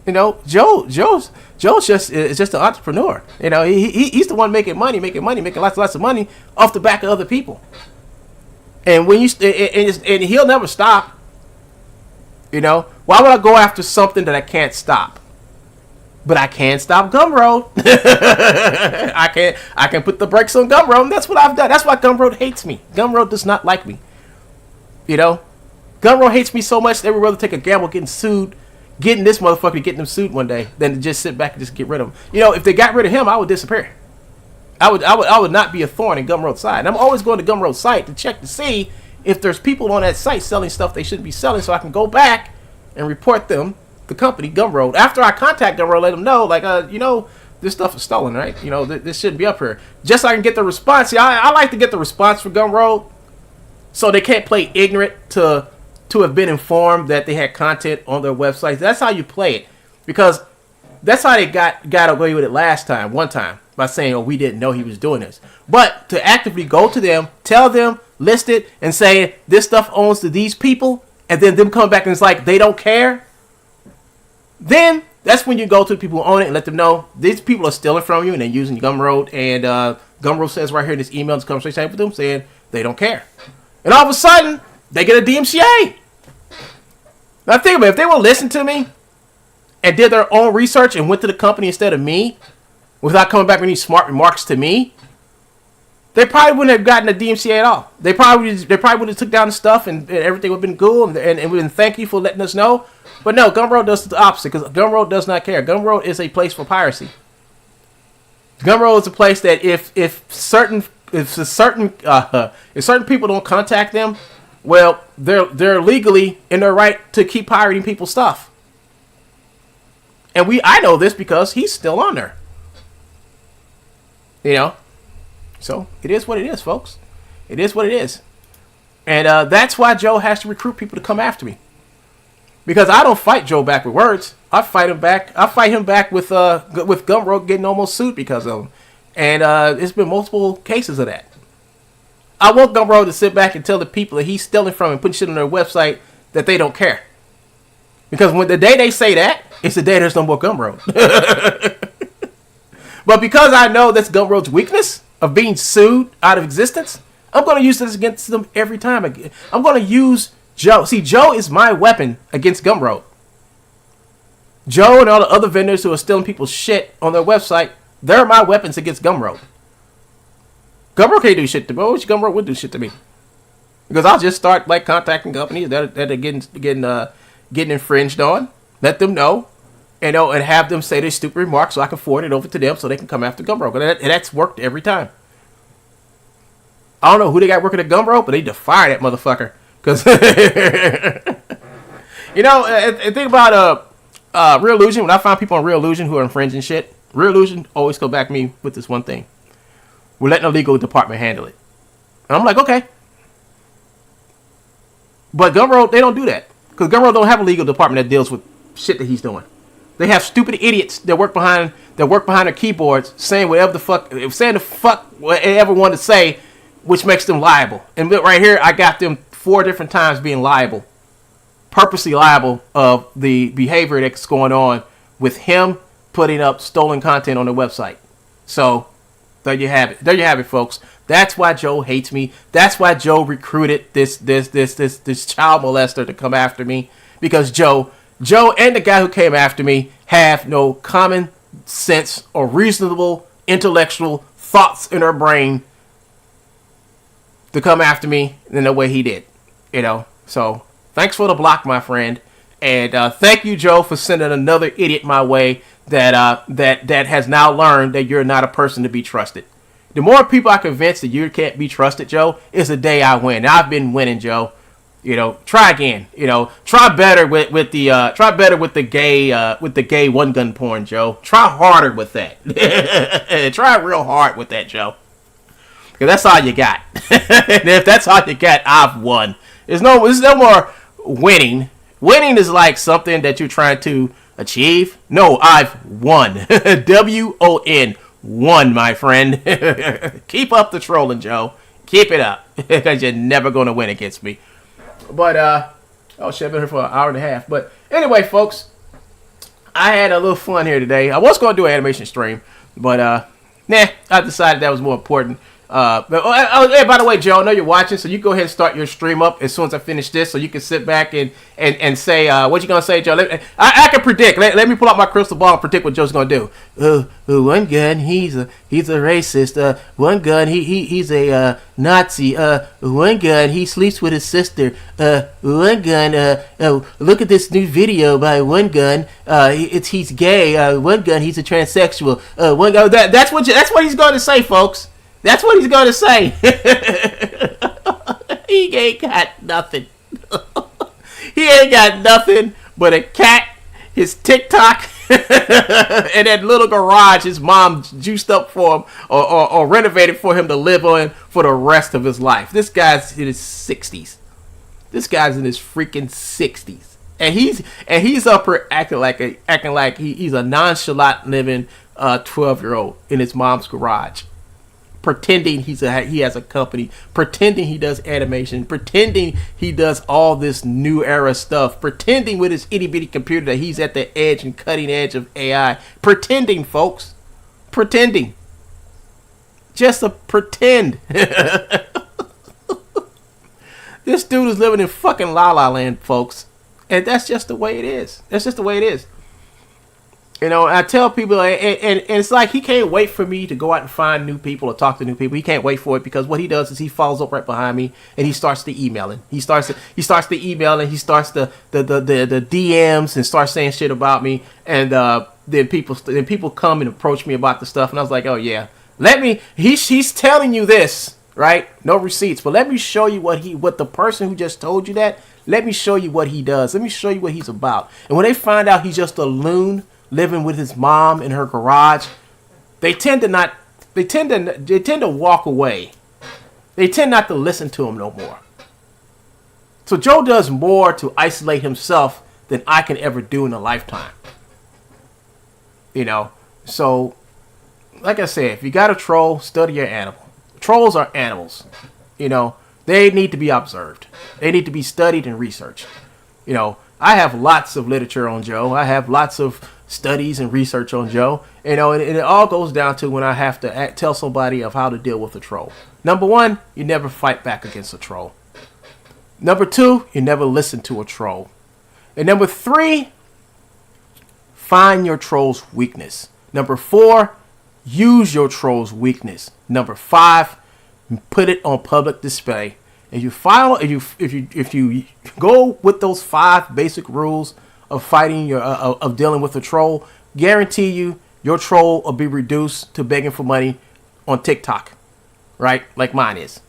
Joe's just an entrepreneur. He's the one making lots of money off the back of other people. And when and he'll never stop. Why would I go after something that I can't stop? But I can stop Gumroad. I can put the brakes on Gumroad, and that's what I've done. That's why Gumroad hates me. Gumroad does not like me. Gumroad hates me so much they would rather take a gamble getting sued. Getting this motherfucker to get them sued one day than to just sit back and just get rid of him. If they got rid of him, I would disappear. I would not be a thorn in Gumroad's side. And I'm always going to Gumroad's site to check to see if there's people on that site selling stuff they shouldn't be selling, so I can go back and report them, the company Gumroad. After I contact Gumroad, let them know, this stuff is stolen, right? This shouldn't be up here. Just so I can get the response. See, I like to get the response from Gumroad, so they can't play ignorant to have been informed that they had content on their websites. That's how you play it, because that's how they got away with it one time, by saying, "Oh, we didn't know he was doing this." But to actively go to them, tell them, list it, and say this stuff owns to these people, and then them come back and it's like they don't care. Then that's when you go to the people who own it and let them know these people are stealing from you and they're using Gumroad. And Gumroad says right here in this email, this conversation with them, saying they don't care. And all of a sudden, they get a DMCA. Now think about it. If they would listen to me and did their own research and went to the company instead of me, without coming back with any smart remarks to me, they probably wouldn't have gotten a DMCA at all. They probably would have took down the stuff and everything would have been cool and would have thank you for letting us know. But no, Gumroad does the opposite, because Gumroad does not care. Gumroad is a place for piracy. Gumroad is a place that if certain people don't contact them, well, they're legally in their right to keep pirating people's stuff. And I know this because he's still on there. So it is what it is, folks. It is what it is. And that's why Joe has to recruit people to come after me. Because I don't fight Joe back with words. I fight him back with Gumroad getting almost sued because of him. And it's been multiple cases of that. I want Gumroad to sit back and tell the people that he's stealing from and putting shit on their website that they don't care. Because when the day they say that, it's the day there's no more Gumroad. But because I know that's Gumroad's weakness of being sued out of existence, I'm going to use this against them every time. I'm going to use Joe. See, Joe is my weapon against Gumroad. Joe and all the other vendors who are stealing people's shit on their website, they're my weapons against Gumroad. Gumroad can't do shit to me. I wish Gumroad would do shit to me. Because I'll just start contacting companies that are getting infringed on. Let them know. And have them say their stupid remarks so I can forward it over to them so they can come after Gumroad. And that's worked every time. I don't know who they got working at Gumroad, but they need to fire that motherfucker. Because, think about Real Illusion. When I find people on Real Illusion who are infringing shit, Real Illusion always come back to me with this one thing. We're letting the legal department handle it. And I'm like, okay. But Gumroad, they don't do that. Because Gumroad don't have a legal department that deals with shit that he's doing. They have stupid idiots that work behind their keyboards saying whatever the fuck whatever want to say, which makes them liable. And right here, I got them 4 different times being liable. Purposely liable of the behavior that's going on with him, putting up stolen content on their website. So there you have it. There you have it, folks. That's why Joe hates me. That's why Joe recruited this child molester to come after me. Because Joe and the guy who came after me have no common sense or reasonable intellectual thoughts in their brain to come after me in the way he did. So thanks for the block, my friend. And thank you, Joe, for sending another idiot my way that has now learned that you're not a person to be trusted. The more people I convince that you can't be trusted, Joe, is the day I win. I've been winning, Joe. Try again. Try better with the gay one gun porn, Joe. Try harder with that. Try real hard with that, Joe. Because that's all you got. And if that's all you got, I've won. There's no more winning. Winning is like something that you're trying to achieve. No, I've won. W-O-N. Won, my friend. Keep up the trolling, Joe. Keep it up. Because you're never going to win against me. But, oh shit, I've been here for an hour and a half. But anyway, folks, I had a little fun here today. I was going to do an animation stream. But, I decided that was more important. Hey, by the way, Joe, I know you're watching, so you go ahead and start your stream up as soon as I finish this, so you can sit back and say what you gonna say, Joe. I can predict. Let me pull out my crystal ball and predict what Joe's gonna do. One gun, he's a racist. One gun, he's a Nazi. One gun, he sleeps with his sister. One gun, look at this new video by One Gun. He's gay. One gun, he's a transsexual. One gun, that's what he's gonna say, folks. That's what he's going to say. He ain't got nothing. He ain't got nothing but a cat, his TikTok, and that little garage his mom juiced up for him or renovated for him to live on for the rest of his life. This guy's in his 60s. This guy's in his freaking 60s. And he's up here acting like he's a nonchalant living 12-year-old in his mom's garage. Pretending he has a company, pretending he does animation, pretending he does all this new era stuff, pretending with his itty bitty computer that he's at the edge and cutting edge of AI. Pretending, folks. Pretending. Just a pretend. This dude is living in fucking La La Land, folks. And that's just the way it is. That's just the way it is. I tell people, and it's like he can't wait for me to go out and find new people or talk to new people. He can't wait for it because what he does is he follows up right behind me and he starts the emailing. He starts the email and he starts the DMs and starts saying shit about me. And then people come and approach me about the stuff. And I was like, oh yeah, he's telling you this, right? No receipts, but let me show you what the person who just told you that. Let me show you what he does. Let me show you what he's about. And when they find out he's just a loon living with his mom in her garage, they tend to walk away. They tend not to listen to him no more. So Joe does more to isolate himself than I can ever do in a lifetime. So like I said, if you got a troll, study your animal. Trolls are animals. They need to be observed. They need to be studied and researched. I have lots of literature on Joe. I have lots of studies and research on Joe. And it all goes down to when I have to tell somebody of how to deal with a troll. Number one, you never fight back against a troll. Number two, you never listen to a troll. And number three, find your troll's weakness. Number four, use your troll's weakness. Number five, put it on public display. And if you go with those 5 basic rules of fighting of dealing with a troll, guarantee you your troll will be reduced to begging for money on TikTok, right? Like mine is.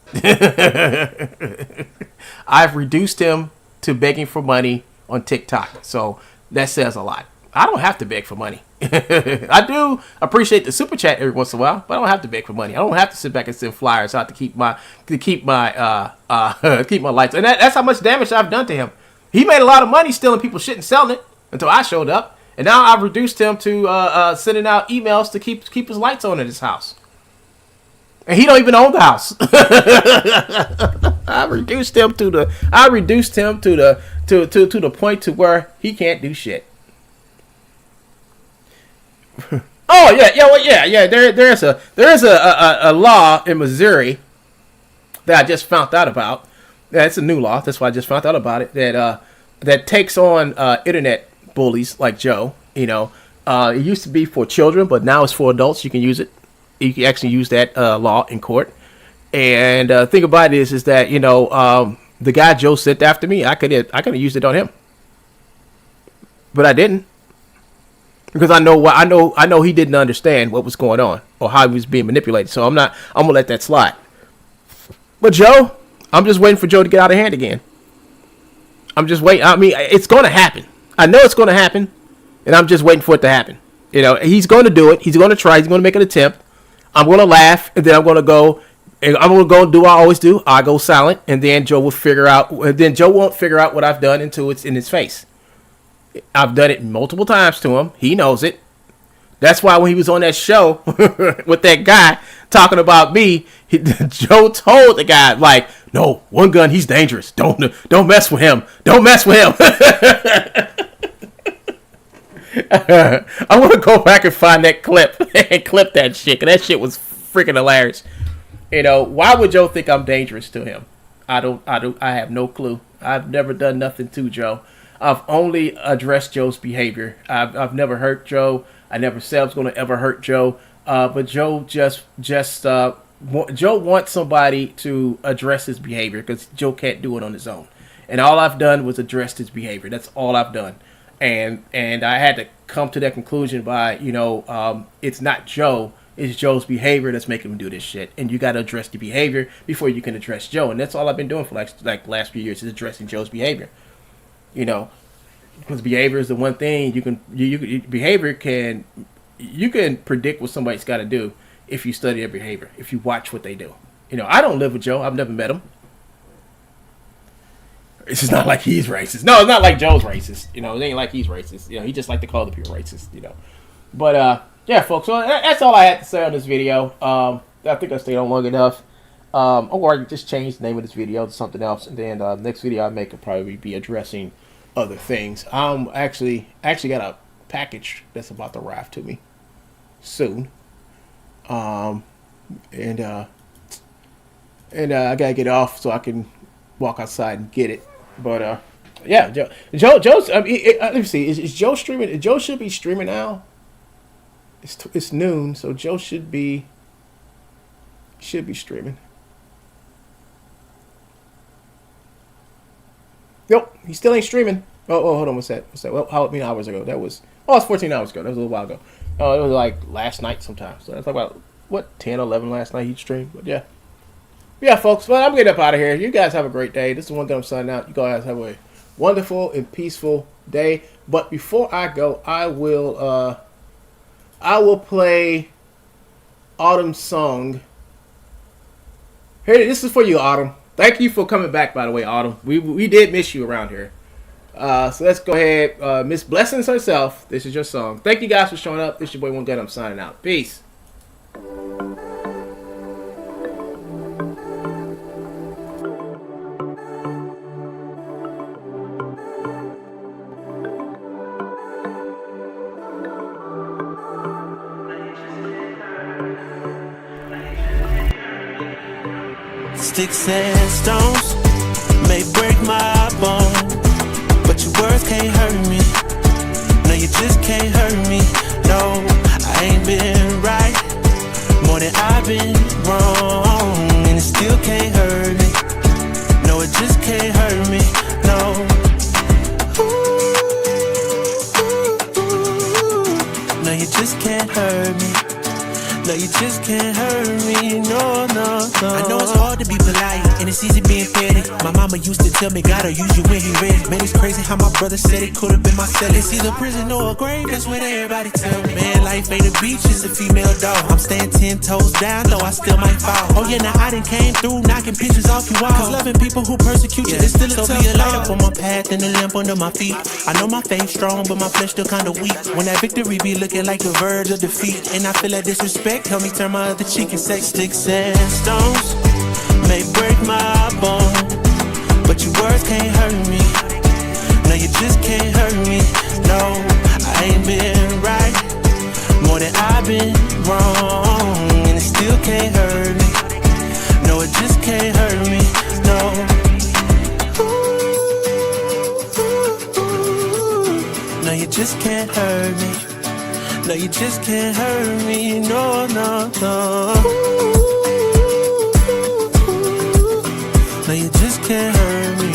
I've reduced him to begging for money on TikTok, so that says a lot. I don't have to beg for money. I do appreciate the super chat every once in a while, but I don't have to beg for money. I don't have to sit back and send flyers out to keep my lights. And that's how much damage I've done to him. He made a lot of money stealing people's shit and selling it until I showed up, and now I've reduced him to sending out emails to keep his lights on at his house. And he don't even own the house. I reduced him to the point to where he can't do shit. Oh yeah. There's a law in Missouri that I just found out about. Yeah, it's a new law. That's why I just found out about it. That takes on internet bullies like Joe. It used to be for children, but now it's for adults. You can use it. You can actually use that law in court. And thing about it is that the guy Joe sent after me, I could have used it on him, but I didn't. Because I know he didn't understand what was going on or how he was being manipulated. So I'm gonna let that slide. But Joe, I'm just waiting for Joe to get out of hand again. I'm just waiting. I mean, it's gonna happen. I know it's gonna happen, and I'm just waiting for it to happen. He's going to do it. He's going to try. He's going to make an attempt. I'm going to laugh, and then I'm going to go. And I'm going to go and do what I always do. I go silent, and then Joe will figure out. And then Joe won't figure out what I've done until it's in his face. I've done it multiple times to him. He knows it. That's why when he was on that show with that guy talking about me, Joe told the guy, like, no, one gun, he's dangerous. Don't mess with him. Don't mess with him. I want to go back and find that clip and clip that shit, because that shit was freaking hilarious. Why would Joe think I'm dangerous to him? I have no clue. I've never done nothing to Joe. I've only addressed Joe's behavior. I've never hurt Joe. I never said I was going to ever hurt Joe. But Joe Joe wants somebody to address his behavior, because Joe can't do it on his own. And all I've done was address his behavior. That's all I've done. And I had to come to that conclusion by, it's not Joe. It's Joe's behavior that's making him do this shit. And you got to address the behavior before you can address Joe. And that's all I've been doing for like last few years, is addressing Joe's behavior. Because behavior is the one thing you can predict what somebody's got to do if you study their behavior, if you watch what they do. I don't live with Joe. I've never met him. It's just not like he's racist. No, it's not like Joe's racist. It ain't like he's racist. He just like to call the people racist. But yeah, folks. So that's all I had to say on this video. I think I stayed on long enough. Or I can just change the name of this video to something else, and then next video I make will probably be addressing other things. Actually got a package that's about to arrive to me soon. And I gotta get off so I can walk outside and get it. But yeah, Joe's. Let me see. Is Joe streaming? Joe should be streaming now. It's noon, so Joe should be streaming. Nope, he still ain't streaming. Oh, hold on, what's that? Well, how many hours ago? It's 14 hours ago. That was a little while ago. It was like last night sometime. So that's about 10 or 11 last night he streamed. But yeah, folks. Well, I'm getting up out of here. You guys have a great day. This is One Gun signing out. You guys have a wonderful and peaceful day. But before I go, I will play Autumn's song. Here, this is for you, Autumn. Thank you for coming back, by the way, Autumn. We did miss you around here. So let's go ahead. Miss Blessings herself. This is your song. Thank you guys for showing up. This is your boy One Gun. I'm signing out. Peace. Sticks and stones may break my bone, but your words can't hurt me. No, you just can't hurt me. No, I ain't been right more than I've been wrong, and it still can't hurt me. No, it just can't hurt me. No. No, you just can't hurt me. No, you just can't hurt me, no. I know it's hard to be polite, and it's easy being petty. My mama used to tell me, gotta use you when he ready. Man, it's crazy how my brother said it could've been my cell. It's either prison or a grave, that's what everybody tell me. Man, life ain't a beach, it's a female dog. I'm staying 10 toes down, though I still might fall. Oh yeah, now I done came through, knocking pictures off your wall. Cause loving people who persecute you, it's still a tough be a light up on my path and a lamp under my feet. I know my faith's strong, but my flesh still kinda weak. When that victory be looking like the verge of defeat, and I feel that disrespect, help me turn my other cheek and say, sticks and stones may break my bone, but your words can't hurt me. No, you just can't hurt me. No, I ain't been right More than I've been wrong, and it still can't hurt me. No, it just can't hurt me. No. No, you just can't hurt me. No, you just can't hurt me. No, no, no. No, you just can't hurt me.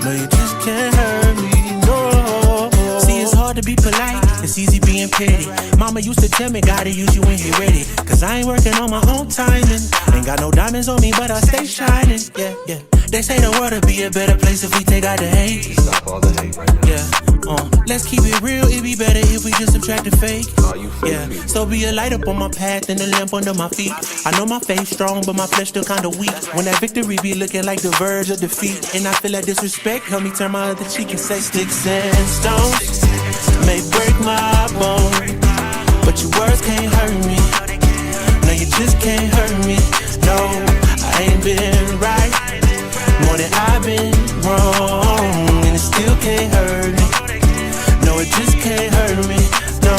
No, you just can't hurt me. No. See, it's hard to be polite. It's easy being petty. Mama used to tell me, gotta use you when you're ready. Cause I ain't working on my own timing. Ain't got no diamonds on me, but I stay shining. Yeah, yeah. They say the world would be a better place if we take out the hate. Stop all the hate right now. Yeah. Let's keep it real, it'd be better if we just subtract the fake. Yeah, so be a light up on my path and a lamp under my feet. I know my faith strong, but my flesh still kinda weak. When that victory be looking like the verge of defeat, and I feel that disrespect, help me turn my other cheek and say, sticks and stones may break my bone, but your words can't hurt me. No, you just can't hurt me. No, I ain't been right more than I've been wrong, and it still can't hurt me. No, it just can't hurt me. No.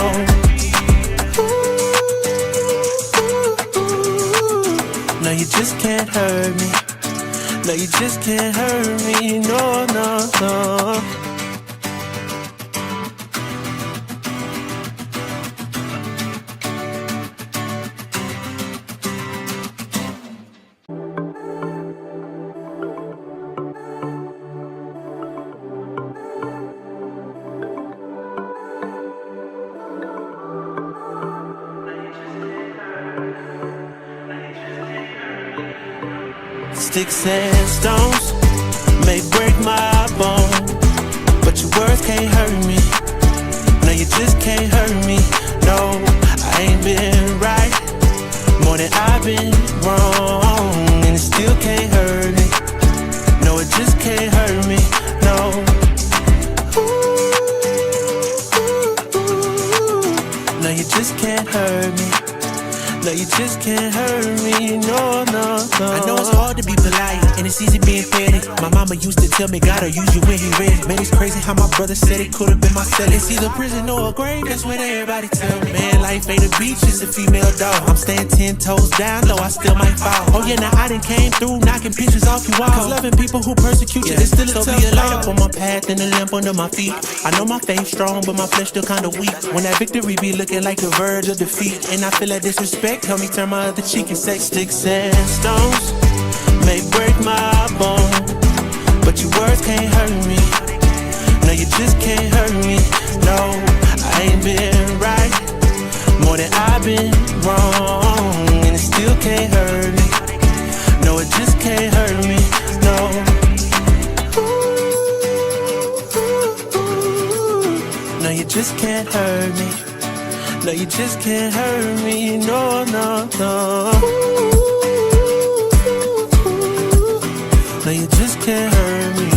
No, you just can't hurt me. No, you just can't hurt me. No, no, no. Sticks and stones may break my bone, but your words can't hurt me. No, you just can't hurt me. No, I ain't been right more than I've been wrong, and it still can't hurt me. No, it just can't hurt me. No. No, you just can't hurt me. No, you just can't hurt me, no, no, no. I know it's hard to be polite, and it's easy being petty. My mama used to tell me, gotta use you when he ready. Man, it's crazy how my brother said it could've been my celly. It's either prison or a grave, that's what everybody tell me. Man, life ain't a beach, it's a female dog. I'm staying 10 toes down, though I still might fall. Oh yeah, now I done came through, knocking pictures off your wall. Cause loving people who persecute you, it's still a tough So be a light up on my path and a lamp under my feet. I know my faith strong, but my flesh still kinda weak. When that victory be looking like the verge of defeat, and I feel that disrespect, help me turn my other cheek and say, sticks and stones may break my bone, but your words can't hurt me. No, you just can't hurt me. No, I ain't been right more than I've been wrong, and it still can't hurt me. No, it just can't hurt me. No. No, you just can't hurt me. No, you just can't hurt me, no, no, no. No, you just can't hurt me.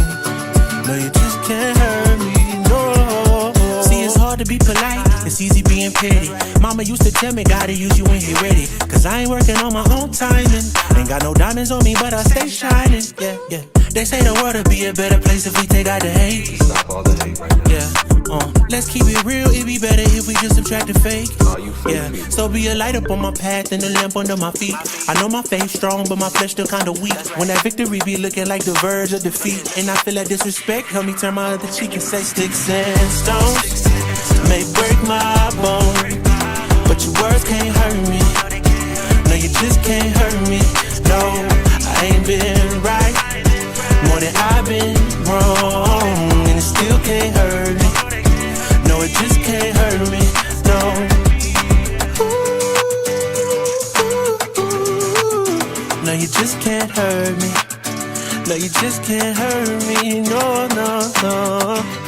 No, you just can't hurt me, no. See, it's hard to be polite, it's easy being petty. Mama used to tell me, gotta use you when you're ready. Cause I ain't working on my own timing. Ain't got no diamonds on me, but I stay shining, yeah, yeah. They say the world would be a better place if we take out the hate. Stop all the hate right now. Yeah. Let's keep it real, it'd be better if we just subtract the fake. Yeah, so be a light up on my path and a lamp under my feet. I know my faith strong, but my flesh still kinda weak. When that victory be looking like the verge of defeat, and I feel that disrespect, help me turn my other cheek and say, sticks and stones may break my bone, but your words can't hurt me. No, you just can't hurt me. No, I ain't been right more than I've been wrong, and it still can't hurt me. No, it just can't hurt me, no. No, you just can't hurt me. No, you just can't hurt me, no, no, no.